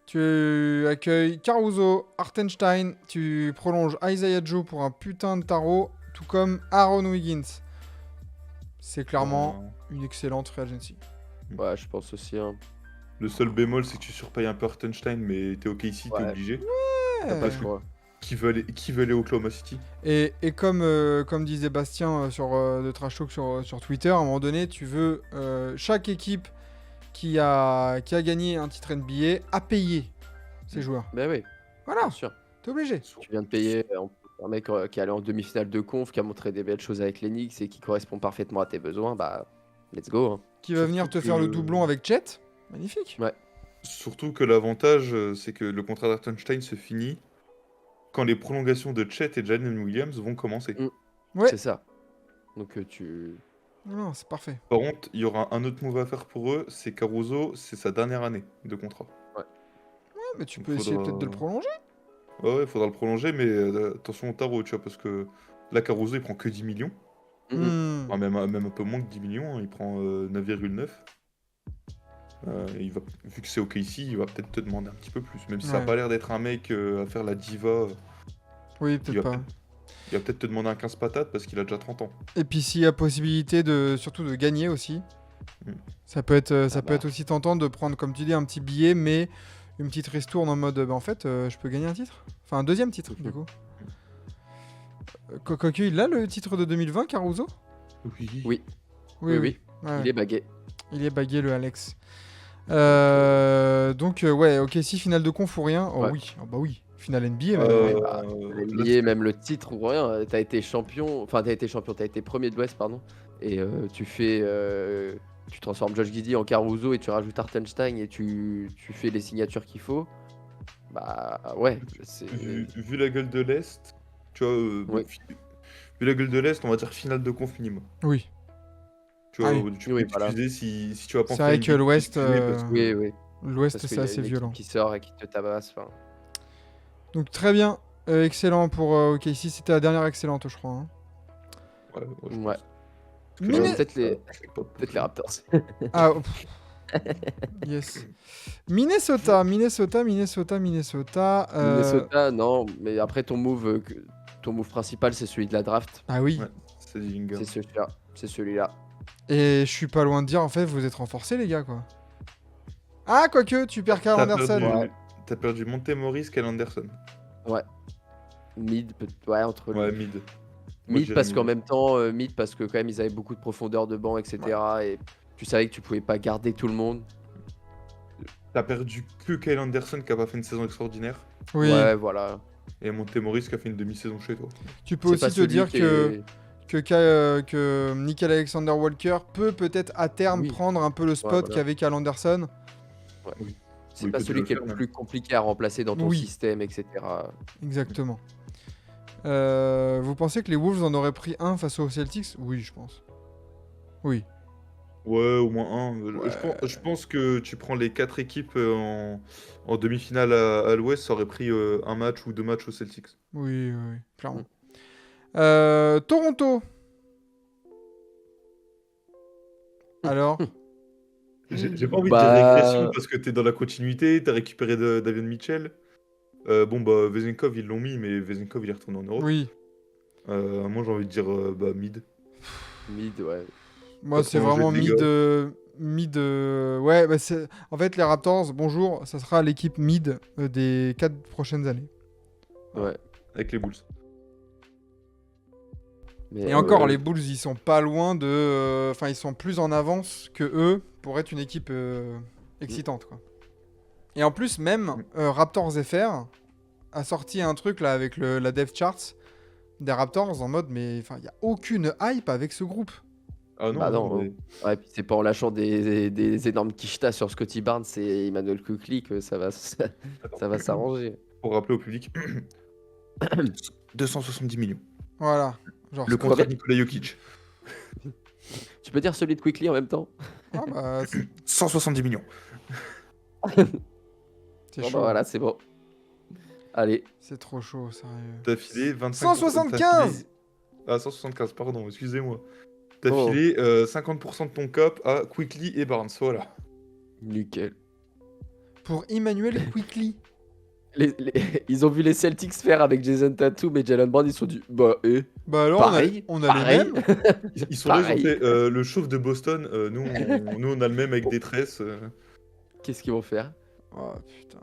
tu accueilles Caruso, Hartenstein, tu prolonges Isaiah Joe pour un putain de tarot, tout comme Aaron Wiggins. C'est clairement une excellente free agency. Ouais, je pense aussi. Hein. Le seul bémol, c'est que tu surpayes un peu Hartenstein, mais t'es OK ici, t'es Ouais. obligé. Ouais. Pas le choix. Qui veut aller au Oklahoma City? Et comme disait Bastien de Trash Talk sur Twitter, à un moment donné, tu veux chaque équipe qui a gagné un titre NBA a payé ses joueurs. Ben oui, Voilà, bien sûr. t'es obligé. Tu viens de payer un mec qui est allé en demi-finale de conf, qui a montré des belles choses avec les Knicks et qui correspond parfaitement à tes besoins, bah, let's go. Hein. Qui va venir te faire le doublon avec Chet. Magnifique. Ouais. Surtout que l'avantage, c'est que le contrat d'Hartenstein se finit quand les prolongations de Chet et Jalen Williams vont commencer. Ouais. C'est ça. Donc tu. Non, c'est parfait. Par contre, il y aura un autre move à faire pour eux, c'est Caruso, c'est sa dernière année de contrat. Ouais, mais tu Donc peux essayer peut-être de le prolonger. Ouais, il faudra le prolonger, mais attention au tarot, tu vois, parce que là, Caruso, il prend que 10 millions. Hmm. Enfin, même un peu moins que 10 millions, hein, il prend 9,9. Vu que c'est OK ici, il va peut-être te demander un petit peu plus. Même si ça a Ouais. pas l'air d'être un mec à faire la diva, Oui, il peut-être va pas. il va peut-être te demander un 15 patates parce qu'il a déjà 30 ans. Et puis s'il y a possibilité surtout de gagner aussi, Mm. ça peut être bah. aussi tentant de prendre, comme tu dis, un petit billet, mais une petite ristourne en mode, en fait, je peux gagner un titre. Enfin, un deuxième titre, du coup. Quoique, il a le titre de 2020, Caruso? Oui, Oui. oui. Ouais, Il est bagué. il est bagué, le Alex. Donc, ouais, ok, si finale de conf ou rien, oh Ouais. oui, oh, bah oui, finale NBA, même. Ouais, bah, l'NBA, même le titre ou rien, t'as été champion, t'as été premier de l'Ouest, pardon, et tu transformes Josh Giddey en Caruso et tu rajoutes Hartenstein et tu fais les signatures qu'il faut, bah ouais, c'est... Vu la gueule de l'Est, tu vois, Oui. vu la gueule de l'Est, on va dire finale de conf minimum. Oui. Tu vois, Allez. tu peux Oui, t'excuser si tu vas pas en C'est vrai faire que une l'Ouest, excusez parce que- Oui, l'Ouest, parce qu'il c'est y a assez une équipe violent. qui sort et qui te tabasse, enfin... Donc, très bien. Excellent pour OKC. C'était la dernière excellente, je crois. Hein. Ouais, je Ouais. pense. Miné- Peut-être les Pas- peut-être les Raptors. Ah, pff. Yes. Minnesota. Minnesota, non, mais après ton move principal, c'est celui de la draft. Ah oui. Ouais, c'est Dillinger. C'est celui-là. Et je suis pas loin de dire, en fait, vous êtes renforcés, les gars, quoi. Ah, quoique, tu perds Carl Anderson. Ouais. T'as perdu Montemoris, Kyle Anderson. Ouais. Ouais, entre Ouais, les... mid. Moi, je Mid dirais parce mid. qu'en même temps, mid parce que quand même ils avaient beaucoup de profondeur de banc, etc. Et tu savais que tu pouvais pas garder tout le monde. T'as perdu que Kyle Anderson qui a pas fait une saison extraordinaire. Oui. Ouais, voilà. Et Montemoris qui a fait une demi-saison chez toi. Tu peux C'est aussi pas te celui dire qui que, est- que Nickel Alexander Walker peut peut-être à terme Oui. prendre un peu le spot voilà. qu'avait Carl Anderson. C'est Oui, pas peut-être celui le qui est faire, le même. plus compliqué à remplacer dans ton Oui. système, etc. Exactement. Vous pensez que les Wolves en auraient pris un face aux Celtics? Oui, je pense. Oui. Ouais, au moins un. Je pense que tu prends les 4 équipes en demi-finale à l'Ouest, ça aurait pris un match ou 2 matchs aux Celtics. Oui, clairement. Mm. Toronto. Alors? J'ai pas envie de dire Bah, régression parce que t'es dans la continuité, t'as récupéré Davion Mitchell. Bon, bah, Vezenkov, ils l'ont mis, mais Vezenkov, il est retourné en Europe. Oui. Moi, j'ai envie de dire bah, mid. mid, ouais. Moi, c'est trop vraiment manger, les mid. gars. Mid. Ouais, bah c'est... En fait, les Raptors, bonjour, ça sera l'équipe mid des 4 prochaines années. Ouais. Avec les Bulls. Mais Et encore, les Bulls, ils sont pas loin de. Enfin, ils sont plus en avance que eux pour être une équipe excitante, quoi. Et en plus, même Raptors FR a sorti un truc là avec la dev charts des Raptors en mode, mais il n'y a aucune hype avec ce groupe. Ah non, Bah non, non, mais ouais, puis c'est pas en lâchant des énormes quichetas sur Scotty Barnes et Emmanuel Quickley que ça va s'arranger. pour rappeler au public, 270 millions. Voilà. Genre, Le Scott- contrat de Nikola Jokic. Tu peux dire celui de Quickley en même temps? Ah bah, 170 millions. c'est Bon, chaud. bah voilà, c'est bon. Allez, C'est trop chaud, sérieux. T'as filé 25%. 175 t'as filé- Ah, 175, pardon, excusez-moi. T'as Oh. filé 50% de ton cap à Quickly et Barnes, voilà. nickel. Pour Emmanuel Quickley. Ils ont vu les Celtics faire avec Jason Tatum et Jalen Brown, ils se sont dit, bah, Bah alors, pareil, on a pareil. les mêmes. Ils sont là, ils ont Pareil. fait le chauve de Boston, nous on a le même avec des tresses. Qu'est-ce qu'ils vont faire? Oh putain.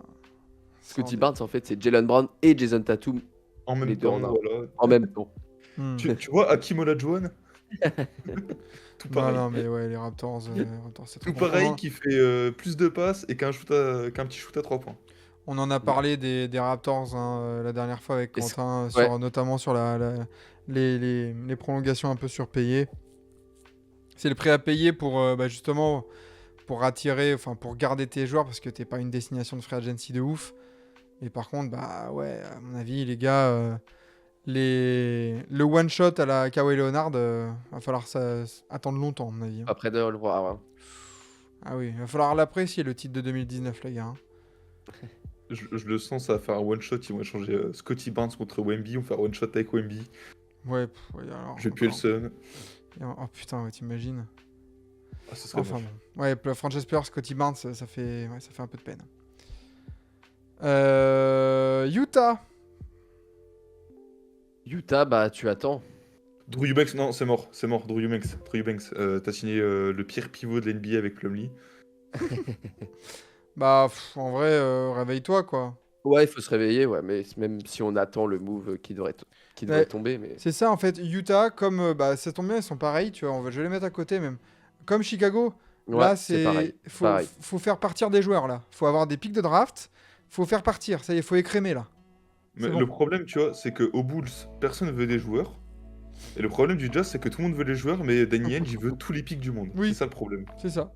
Scotty Sans Barnes, en fait, c'est Jalen Brown et Jason Tatum En même Les deux temps, en un. voilà. en même temps. Hmm. Tu vois, Hakim Olajuwon Tout Non, pareil. non, mais ouais, les Raptors, c'est trop Tout bon. pareil qui fait plus de passes et qu'un petit shoot à 3 points. On en a parlé des Raptors la dernière fois avec Et Quentin, ouais. notamment sur les prolongations un peu surpayées. C'est le prix à payer pour justement pour attirer, enfin pour garder tes joueurs parce que t'es pas une destination de free agency de ouf. Et par contre, bah ouais, à mon avis, les gars, le one shot à la Kawhi Leonard, va falloir attendre longtemps, à mon avis. Hein. Après de le voir. Ouais. Ah oui, va falloir l'apprécier le titre de 2019, les gars. Hein. Je le sens, ça va faire un one shot. Ils vont échanger Scotty Barnes contre Wemby. On va faire one shot avec Wemby. Ouais, ouais, alors. Je vais puer le Sun. Oh putain, ouais, t'imagines. Ah, ça serait Enfin moche. bon. Ouais, Frances Peur, Scotty Barnes, ça fait un peu de peine. Utah. Utah, bah tu attends. Drew Eubanks, non, c'est mort. Drew Eubanks, t'as signé le pire pivot de l'NBA avec Plumlee. Bah, en vrai, réveille-toi, quoi. Ouais, il faut se réveiller, ouais, mais même si on attend le move qui devrait Ouais. tomber, mais C'est ça, en fait. Utah, comme bah, ça tombe bien, ils sont pareils, tu vois. Je vais les mettre à côté, même. Comme Chicago. ouais, Là, c'est pareil. pareil. faut faire partir des joueurs, là. Faut avoir des pics de draft. Faut faire partir. Ça y est, faut écrémer, là. Mais bon. le problème, tu vois, c'est qu'aux Bulls, personne veut des joueurs. Et le problème du Jazz, c'est que tout le monde veut les joueurs, mais Danny Ainge, il veut tous les pics du monde. Oui. C'est ça le problème. C'est ça.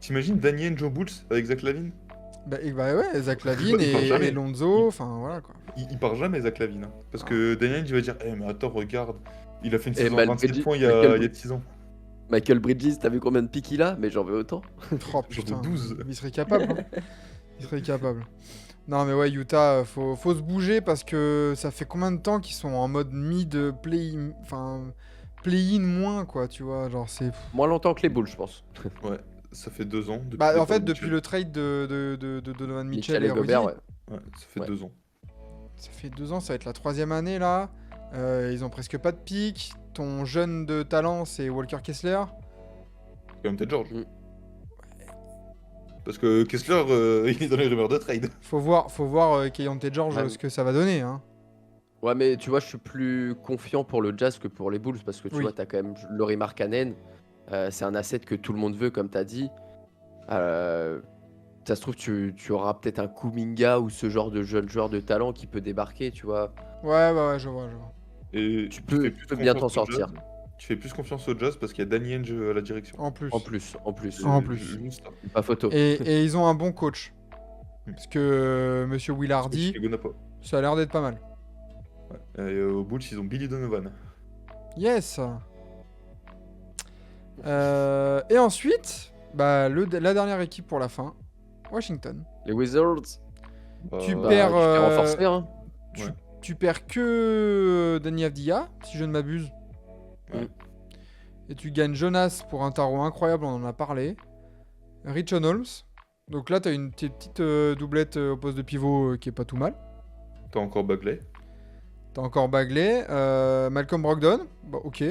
T'imagines Danny Ainge aux Bulls avec Zach Lavine? Bah ouais, Zach Lavine Il part et jamais. Lonzo, enfin, voilà, quoi. Il part jamais, Zach Lavine. Hein. Parce que Danny Ainge, il va dire mais attends, regarde, il a fait une Et saison à 27 points il y a 6 ans. Michael Bridges, t'as vu combien de pics il a? Mais j'en veux autant. Oh Genre putain, 12. il serait capable. Hein. Il serait capable. Non mais ouais, Utah, faut se bouger parce que ça fait combien de temps qu'ils sont en mode mid play-in, enfin play-in moins quoi, tu vois, genre c'est. Moins longtemps que les Bulls, je pense. Ouais, ça fait 2 ans. Bah en fait Mitchell. depuis le trade de Donovan Mitchell et Gobert, Rudy, ouais. Ouais, ça fait Ouais. 2 ans. ça fait 2 ans, ça va être la 3e année là. Ils ont presque pas de pic. Ton jeune de talent c'est Walker Kessler. Quand même, peut-être George. Mm. Parce que Kessler, il est dans les rumeurs de trade. Faut voir Keyonte George Ouais. ce que ça va donner. Hein. Ouais, mais tu vois, je suis plus confiant pour le Jazz que pour les Bulls parce que tu Oui. vois, t'as quand même Lauri Markkanen. C'est un asset que tout le monde veut, comme t'as dit. Ça se trouve, tu auras peut-être un Kuminga ou ce genre de jeune joueur de talent qui peut débarquer, tu vois. Ouais, je vois. Et Tu peux fais plus bien t'en confiance au sortir. Jazz. Tu fais plus confiance au Jazz parce qu'il y a Danny Ainge à la direction. En plus. En plus. En plus. Juste ça. Pas photo. Et ils ont un bon coach. Parce que Monsieur Parce que Willardy, Chicago n'a pas. ça a l'air d'être pas mal. Ouais. Et au Bulls, ils ont Billy Donovan. Yes. Et ensuite, bah, la dernière équipe pour la fin, Washington. Les Wizards, Tu Bah, perds, tu t'es renforcé, hein. tu, Ouais. tu perds que Dani Avdija, si je ne m'abuse. Ouais. Et tu gagnes Jonas pour un tarot incroyable, on en a parlé. Richon Holmes. Donc là, tu as une petite doublette au poste de pivot qui est pas tout mal. T'as encore Bagley. T'as encore Bagley. Malcolm Brogdon. Bah, ok.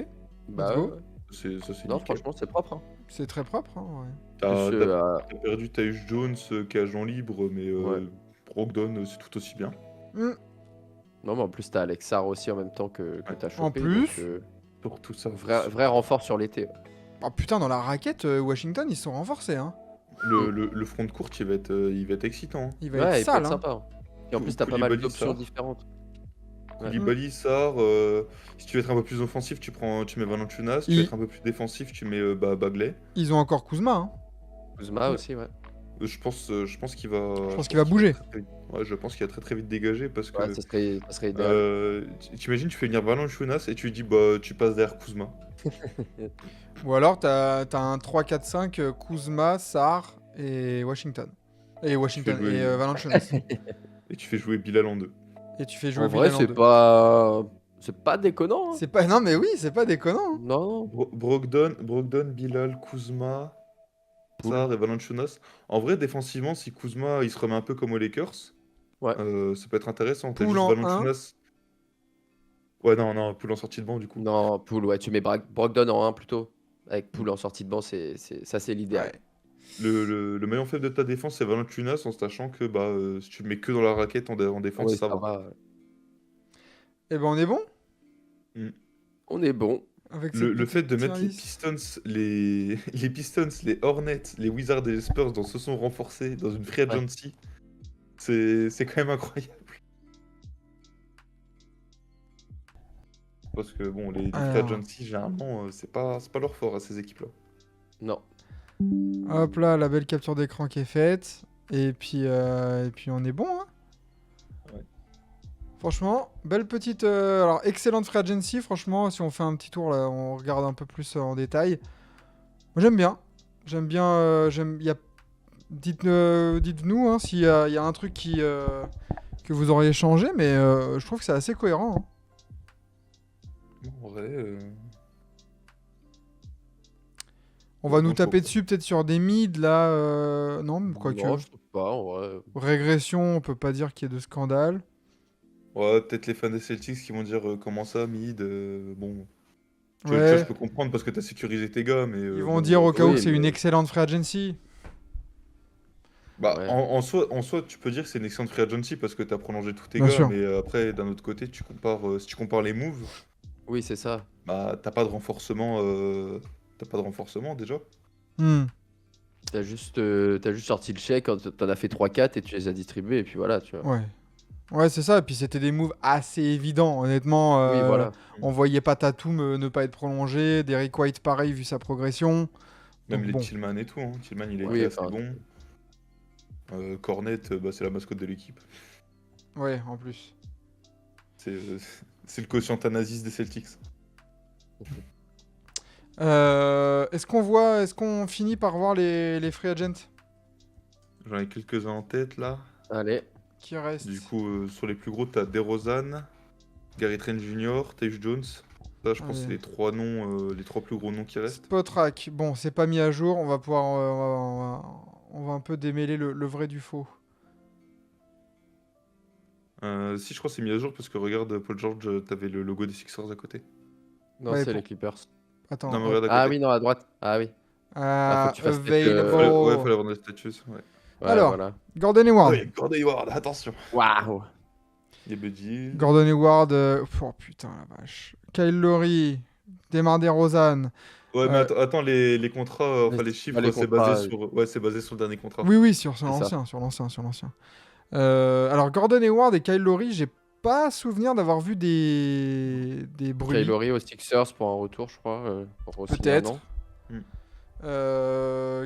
Bah, go. ouais. Ça, c'est Non, nickel. franchement, c'est propre. Hein. C'est très propre. Hein, ouais. T'as Plus, t'as perdu Tyus Jones qui est agent libre, mais Ouais. Brogdon, c'est tout aussi bien. Hmm. Non, mais en plus, t'as Alexar aussi en même temps que Ouais. t'as chopé. En plus. donc, Pour tout ça. vrai renfort sur l'été. Ouais. Ah putain, dans la raquette, Washington, ils se sont renforcés. Hein. Le front de court, il va être excitant. Hein. Il va Ouais, être il peut sale. être Hein. sympa. Hein. Et en plus, t'as pas mal Koulibaly, d'options ça. différentes. Ouais. Koulibaly, Sarr, si tu veux être un peu plus offensif, tu mets Valanciunas. Si tu veux être un peu plus défensif, tu mets Bagley. Ils ont encore Kuzma. Hein. Kuzma Ouais. aussi, ouais. Je pense qu'il va. Je pense qu'il va bouger. très vite. Ouais, je pense qu'il va très très vite dégager parce que. Ouais, ça serait idéal. T'imagines, tu fais venir Valanciunas et tu lui dis bah tu passes derrière Kuzma. Ou alors, t'as un 3-4-5 Kuzma, Sarr et Washington. Et Washington. jouer- Et Valanciunas. Et tu fais jouer Bilal en 2. Et tu fais jouer En vrai, Bilal en c'est deux. pas... C'est pas déconnant. Hein. C'est pas. Non, mais oui, c'est pas déconnant. Hein. Non. Brogdon, Bilal, Kuzma, Poole. Sarr et Valanciunas. En vrai, défensivement, si Kuzma il se remet un peu comme aux Lakers, Ouais. ça peut être intéressant. T'as Poole juste en Valanciunas. Ouais, non, Poole en sortie de banc du coup. Non, Poole, ouais, tu mets Brogdon en 1 plutôt. Avec Poole en sortie de banc, ça c'est l'idéal. Ouais. Le maillon faible de ta défense, c'est Valanciunas, en sachant que bah, si tu le mets que dans la raquette en défense, Oui, ça va. Et ben, on est bon On est bon. avec Le cette fait de petite mettre les liste. Pistons, les Pistons, les Hornets, les Wizards et les Spurs se sont renforcés dans une free agency, c'est quand même incroyable. Parce que bon, les free Alors. agency, généralement, c'est pas leur fort à ces équipes-là. Non. Hop là, la belle capture d'écran qui est faite. Et puis on est bon. Hein. Ouais. Franchement, belle petite. Alors, excellente free agency. Franchement, si on fait un petit tour là, on regarde un peu plus en détail. Moi, j'aime bien. Dites-nous hein, s'il y a un truc que vous auriez changé, mais je trouve que c'est assez cohérent. Hein. En vrai, On va nous Non, je taper trouve dessus peut-être sur des mids là. Non, quoique. Non, je trouve pas, en vrai. Régression, on peut pas dire qu'il y ait de scandale. ouais, peut-être les fans des Celtics qui vont dire comment ça, mid, bon. Tu vois, Ouais. je peux comprendre parce que t'as sécurisé tes gars, mais. Ils vont bon, dire au cas où oui, que c'est une mais- excellente free agency. Bah, Ouais. en soi, tu peux dire que c'est une excellente free agency parce que t'as prolongé tous tes Bien gars, sûr. mais après, d'un autre côté, si tu compares les moves, Oui, c'est ça. bah, t'as pas de renforcement, déjà. Hmm. T'as juste sorti le chèque, t'en as fait 3-4 et tu les as distribués, et puis voilà, tu vois. Ouais. Ouais, c'est ça. Et puis c'était des moves assez évidents. Honnêtement, Oui, voilà. on voyait pas Tatum ne pas être prolongé. Derrick White, pareil, vu sa progression. Même Donc les bon. Tillman et tout, hein. Tillman, il est Oui, assez enfin, bon. Cornet, bah, c'est la mascotte de l'équipe. Ouais, en plus. C'est le quotient Thanasis des Celtics. Est-ce qu'on finit par voir les free agents J'en ai quelques-uns en tête là. Allez. qui restent? Du coup, sur les plus gros, t'as DeRozan, Gary Trent Jr., Tyus Jones. Ça, je pense que c'est Allez. les trois noms, les trois plus gros noms qui restent. Spotrack. Bon, c'est pas mis à jour. On va pouvoir, on va un peu démêler le vrai du faux. Si, je crois que c'est mis à jour parce que regarde, Paul George, t'avais le logo des Sixers à côté. Non, Ouais, c'est pour- les Clippers. Attends. Non, mais regarde à Ah côté. oui, non, à droite. Ah oui. faut que tu fasses Available. Ouais, fallait avoir des statues. Ouais. Ouais, Alors. voilà. Gordon Hayward. Ouais, Gordon Hayward, attention. Waouh. Il y a Buddy. Gordon Hayward. Oh putain la vache. Kyle Lowry. Demar DeRozan. Ouais, mais attends, les contrats, enfin les chiffres, les c'est contrats, basé sur le dernier contrat. Oui, sur ça. l'ancien. Alors Gordon Hayward et Kyle Lowry, j'ai pas souvenir d'avoir vu des bruits. Kyle Lowry aux Sixers pour un retour, je crois. Pour signer Peut-être. un an.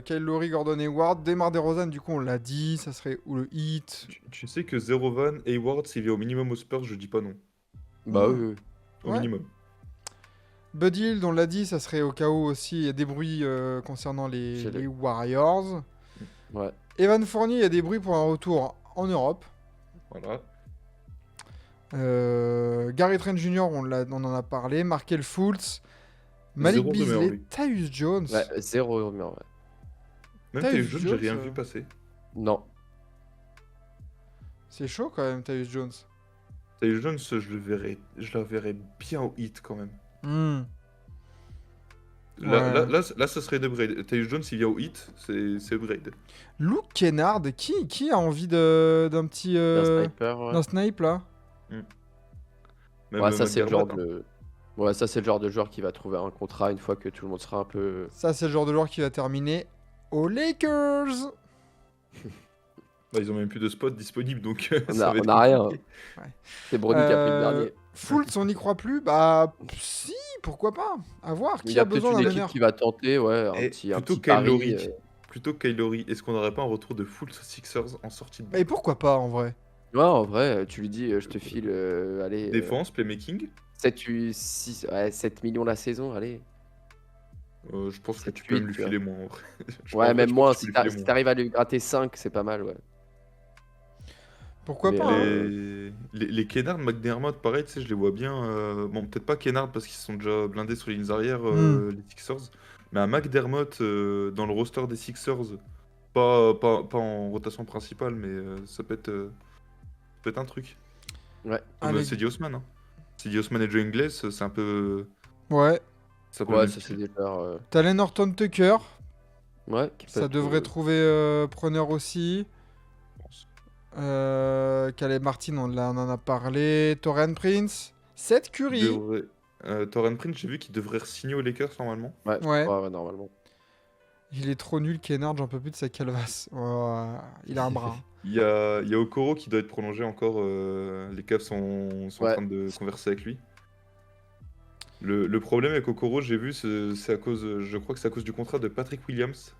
Kyle Lowry, Gordon Hayward, Demar DeRozan, du coup on l'a dit, ça serait ou le Heat. Tu sais que Zerovan, Hayward, s'il vient au minimum aux Spurs, je dis pas non. Bah Hmm. oui, oui. au Ouais. minimum. Bud Hill, on l'a dit, ça serait au cas où aussi. Il y a des bruits concernant Chez les les- Warriors. Ouais. Evan Fournier, il y a des bruits pour un retour en Europe. Voilà. Gary Trent Jr., on en a parlé. Markel Fultz. Malik Zéro rumeur, Beasley. lui. Tyus Jones. Ouais, zéro rumeur, ouais. Même Tyus Tyus Jones, j'ai rien Jones, vu passer. Non. C'est chaud quand même, Tyus Jones. Tyus Jones, je la verrais bien au hit quand même. Hmm. Là, Ouais. là, ça serait une upgrade. Tyus Jones, il vient au hit, c'est upgrade. Luke Kennard, qui a envie d'un petit. Un sniper, ouais. D'un snipe là? Même Ouais, ça c'est le genre McDermott, hein. de. Ouais, ça c'est le genre de joueur qui va trouver un contrat une fois que tout le monde sera un peu. Ça, c'est le genre de joueur qui va terminer aux Lakers. Bah, ils ont même plus de spots disponibles, donc On ça a, va être on a rien. compliqué. C'est Brody qui a pris le dernier. Fultz, on n'y croit plus? Bah, si, pourquoi pas? À voir. Il Qui y a a peut-être besoin une d'un équipe meneur? qui va tenter, ouais, un Et petit plutôt Kyle pari. Lowry, plutôt Kyle Lowry, est-ce qu'on n'aurait pas un retour de full Sixers en sortie de banc? Et pourquoi pas en vrai? Ouais, en vrai, tu lui dis, je te file, allez, Défense, playmaking. 7 millions la saison, allez. Je pense que 7, tu peux même 8, lui tu vois. filer moins. En vrai. En Ouais, vrai, même je pense moins, que tu si peux lui filer si moins. t'arrives à lui gratter 5, c'est pas mal, ouais. Pourquoi Mais, pas, hein? Les Kennard, McDermott, pareil, tu sais, je les vois bien. Bon, peut-être pas Kennard parce qu'ils sont déjà blindés sur les lignes arrière, les Sixers. Mais un McDermott dans le roster des Sixers, pas en rotation principale, mais ça peut être un truc. Ouais, Comme Allez. Cedi Osman. Hein. Cedi Osman et Joe Ingles, c'est un peu. Ouais. C'est un peu le ouais, même ça c'est style, déjà. Talon Horton Tucker. Ouais, qui peut Ça être, devrait trouver preneur aussi. je pense. Caleb Martin, on en a parlé. Torian Prince. Seth Il Curry. devrait... Taurean Prince, j'ai vu qu'il devrait signer aux Lakers normalement. Ouais, je Ouais. crois, ouais, normalement. Il est trop nul, Kennard, j'en peux plus de sa calvasse. Oh, il a un bras. Il y a Okoro qui doit être prolongé encore. Les Cavs sont en Ouais. train de converser avec lui. Le problème avec Okoro, j'ai vu, c'est à cause, je crois que c'est à cause du contrat de Patrick Williams.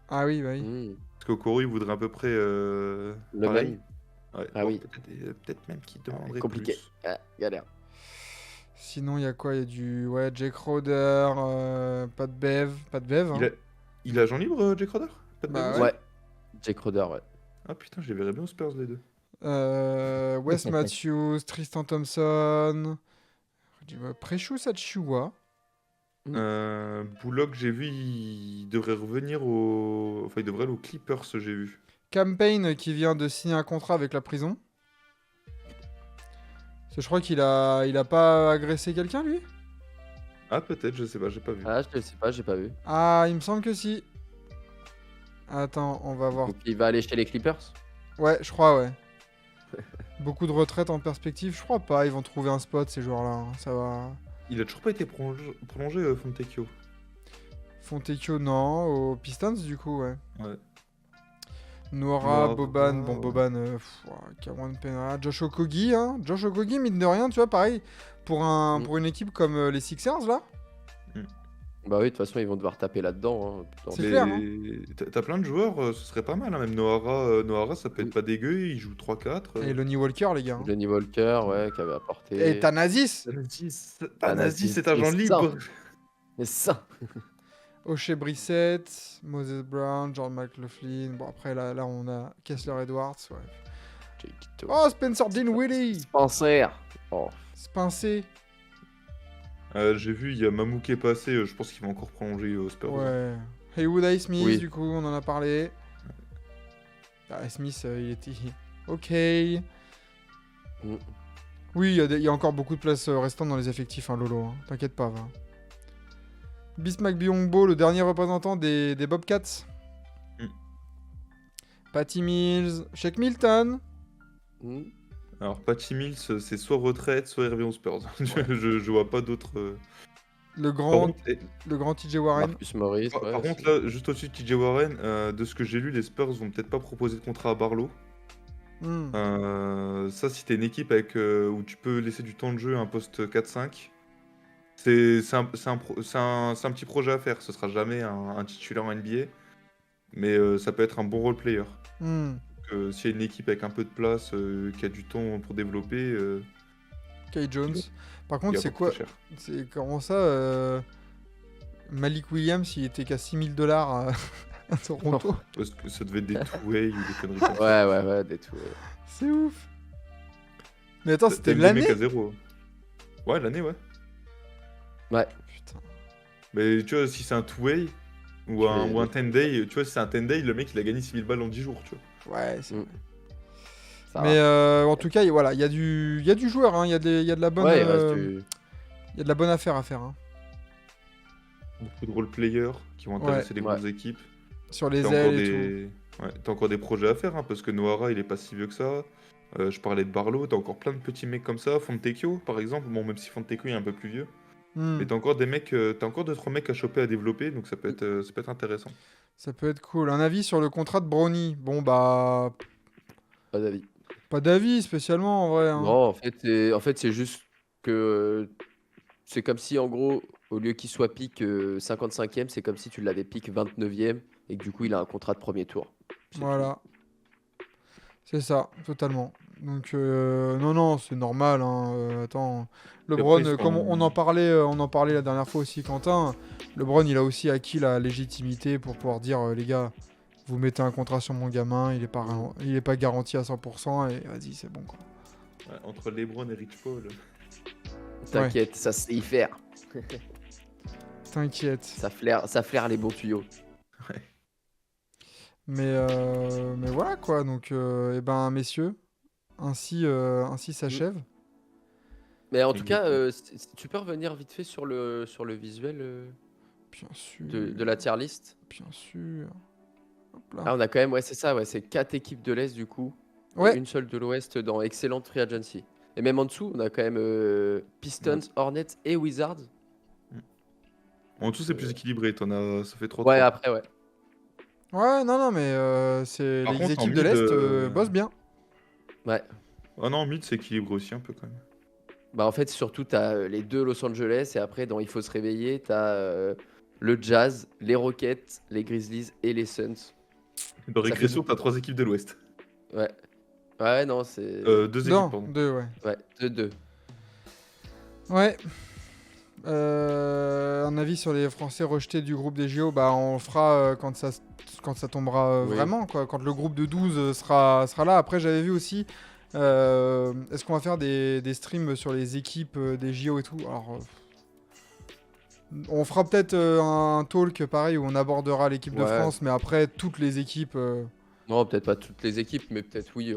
Ah oui, bah oui. Hmm, Parce qu'Okoro, il voudrait à peu près Le pareil. même. Ouais, Ah bon, oui. peut-être même qu'il demanderait Compliqué. plus. Ah, galère. Sinon, il y a quoi? Il y a du. Ouais, Jake Roder. Pas de Bev. Pas de Bev, hein. Il a agent libre, Jake Roder? Pas de Bah Bev ouais. aussi Ouais. Jake Roder, ouais. Ah putain, je les verrais bien aux Spurs, les deux. Wes Matthews, Tristan Thompson. Precious Achiuwa. Bullock, j'ai vu, il devrait revenir au. Enfin, il devrait aller aux Clippers, j'ai vu. Campaign qui vient de signer un contrat avec la prison. Parce que je crois qu'il a pas agressé quelqu'un, lui? Ah, peut-être, je sais pas, j'ai pas vu. Ah, je sais pas, j'ai pas vu. Ah, il me semble que si. Attends, on va voir. Donc il va aller chez les Clippers. Ouais, je crois, ouais. Beaucoup de retraites en perspective, je crois pas. Ils vont trouver un spot, ces joueurs-là. Hein. Ça va. Il a toujours pas été prolongé Fontecchio. Fontecchio, non. Aux Pistons, du coup, ouais. Ouais. Noira, Noira, Boban. Bon, ouais. Boban, Cameron Pena. Josh Okogie, hein. Josh Okogie, mine de rien, tu vois, pareil. Pour une équipe comme les Sixers, là. Bah oui, de toute façon, ils vont devoir taper là-dedans. Hein. C'est clair, hein. T'as plein de joueurs, ce serait pas mal. Hein. Même Noara, ça peut être pas dégueu, il joue 3-4. Et Lonnie Walker, les gars. Hein. Johnny Walker, ouais, qui avait apporté. Et Thanasis. Thanasis, c'est agent c'est libre. Mais ça. O'Shea Brissett, Moses Brown, John McLaughlin. Bon, après, là on a Kessler Edwards. Ouais. Oh, Spencer Dinwiddie. Spencer. Oh. Spincé. J'ai vu, il y a Mamou qui est passé, je pense qu'il va encore prolonger aux Spurs. Ouais. Haywood A. Smith, Oui. du coup, on en a parlé. Ah, Smith, il était. Ok. Mm. Oui, il y a encore beaucoup de places restantes dans les effectifs, hein, Lolo. Hein. T'inquiète pas, va. Bismack Biyombo, le dernier représentant des Bobcats. Mm. Patty Mills, Shake Milton. Mm. Alors, Patty Mills, c'est soit retraite, soit il revient aux Spurs. Je vois pas d'autres. Le Par grand, contre, le grand TJ Warren. Marcus Morris. par ouais, contre, c'est- là, juste au-dessus de TJ Warren, de ce que j'ai lu, les Spurs vont peut-être pas proposer de contrat à Barlow. Hmm. Ça, si t'es une équipe avec, où tu peux laisser du temps de jeu à un poste 4-5, c'est un petit projet à faire. Ce sera jamais un titulaire en NBA, mais ça peut être un bon role player. Hmm. S'il y a une équipe avec un peu de place, qui a du temps pour développer, Kai Jones. Par Il contre, a c'est beaucoup quoi? trop cher. C'est comment ça Malik Williams, il était qu'à 6 000 $ à Toronto. Parce que ça devait être des two-way ou des conneries comme ça. Ouais, des tout. C'est ouf. Mais attends, T'as c'était eu des mecs l'année? à zéro. Ouais, l'année, ouais. Ouais. Putain. Mais tu vois, si c'est un two-way ou un 10-day, tu vois, si c'est un 10-day, le mec il a gagné 6 000 balles en 10 jours, tu vois. Ouais, c'est Mm. vrai. Ça Mais va. en tout cas, voilà, il y a du joueur, hein, il y a de la bonne, Ouais, il reste du... il y a de la bonne affaire à faire, hein. Beaucoup de role-players qui vont intéresser les Ouais. grosses équipes. Sur les T'as encore ailes et tout. des... Ouais, t'as encore des projets à faire, hein, parce que Nohara il est pas si vieux que ça. Je parlais de Barlow, t'as encore plein de petits mecs comme ça. Fontecchio par exemple, bon même si Fontecchio est un peu plus vieux. Hmm. Mais t'as encore des mecs, t'as encore 2-3 mecs à choper, à développer, donc ça peut être intéressant. Ça peut être cool. Un avis sur le contrat de Brownie? Bon, bah, Pas d'avis. pas d'avis spécialement en vrai, hein. Non, en fait, c'est juste que c'est comme si, en gros, au lieu qu'il soit pick 55e, c'est comme si tu l'avais pick 29e et que du coup, il a un contrat de premier tour. C'est tout. Voilà. C'est ça, totalement. Donc, non, c'est normal, hein. Attends, LeBron, après, ils comme sont- on en parlait la dernière fois aussi, Quentin, LeBron, il a aussi acquis la légitimité pour pouvoir dire, les gars, vous mettez un contrat sur mon gamin, il est pas garanti à 100%, et vas-y, c'est bon, quoi. Ouais, entre LeBron et Rich Paul. T'inquiète, ça sait y faire. T'inquiète. Ça flaire les bons tuyaux. Mais voilà, quoi. Donc, eh ben, messieurs, ainsi s'achève. Mais en tout cas, Exactement. tu peux revenir vite fait sur le visuel Bien sûr. de la tier list. Bien sûr. Hop là. Ah, on a quand même, ouais, c'est ça, ouais, c'est 4 équipes de l'Est du coup. Ouais. Et une seule de l'Ouest dans Excellent Free Agency. Et même en dessous, on a quand même Pistons, Hornets et Wizards. En dessous, c'est plus équilibré, ça fait 3-3. Ouais, après, ouais. Ouais, non, mais c'est Par les contre, en équipes de mid, l'Est bossent bien. Ouais. Ah non, mid, c'est équilibré aussi un peu quand même. Bah, en fait, surtout, t'as les deux Los Angeles. Et après, dans Il faut se réveiller, t'as le Jazz, les Rockets, les Grizzlies et les Suns. Dans Ça fait régression, beaucoup. t'as 3 équipes de l'Ouest. Ouais. Ouais, non, c'est. 2 équipes, Non, pardon. 2, ouais. Ouais, 2-2. Ouais. Un avis sur les Français rejetés du groupe des JO, bah on le fera quand ça tombera Oui. vraiment, quoi. Quand le groupe de 12 sera là. Après, j'avais vu aussi, est-ce qu'on va faire des streams sur les équipes des JO et tout? Alors, on fera peut-être un talk pareil où on abordera l'équipe de Ouais. France, mais après, toutes les équipes. Non, peut-être pas toutes les équipes, mais peut-être oui.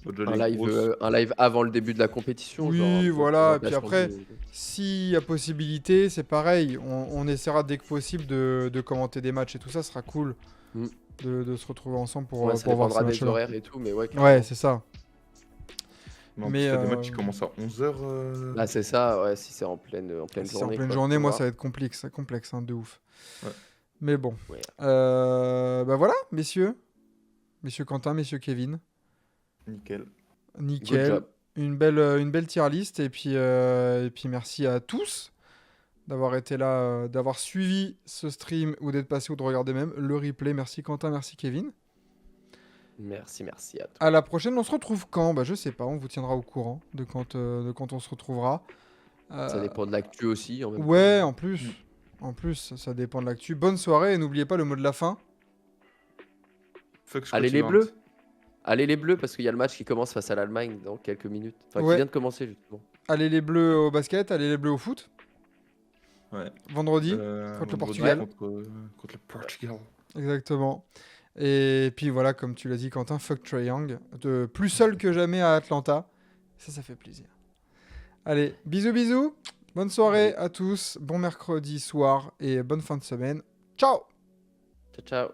Déjà, Un les live, grosses. un live avant le début de la compétition. Oui, genre, un peu voilà, puis présentation après, de- s'il y a possibilité, c'est pareil. On essaiera dès que possible de commenter des matchs et tout ça, ce sera cool Mm. de se retrouver ensemble pour Ouais, ça voir ces dépendra des matchs-là. horaires et tout, mais ouais. Ouais, c'est ça. Non, Mais, mais t'as des matchs qui commencent à 11h. Bah, c'est ça, ouais, si c'est en pleine Si c'est en journée. pleine quoi, journée, faut moi, voir. ça va être complexe, hein, de ouf. Ouais. Mais bon. Ouais. Bah voilà, messieurs. Messieurs Quentin, messieurs Kevin. Nickel. Good Nickel. job. Une belle tier list. Et puis merci à tous d'avoir été là, d'avoir suivi ce stream ou d'être passé ou de regarder même le replay. Merci Quentin, merci Kevin. Merci à toi. À la prochaine, on se retrouve quand? Bah je sais pas, on vous tiendra au courant de quand on se retrouvera. Ça dépend de l'actu aussi. En même Ouais, temps. en plus, ça dépend de l'actu. Bonne soirée et n'oubliez pas le mot de la fin. Fuck Allez Scotty les Barnes. Bleus. Allez les Bleus parce qu'il y a le match qui commence face à l'Allemagne dans quelques minutes. Enfin, Ouais. qui vient de commencer justement. Allez les bleus au basket, allez les bleus au foot. Ouais. Vendredi, contre le Vendredi, Portugal. Contre le Portugal. Exactement. Et puis voilà, comme tu l'as dit Quentin, fuck Trae Young. Plus seul que jamais à Atlanta. Ça fait plaisir. Allez, bisous. Bonne soirée à tous. Bon mercredi soir et bonne fin de semaine. Ciao! Ciao.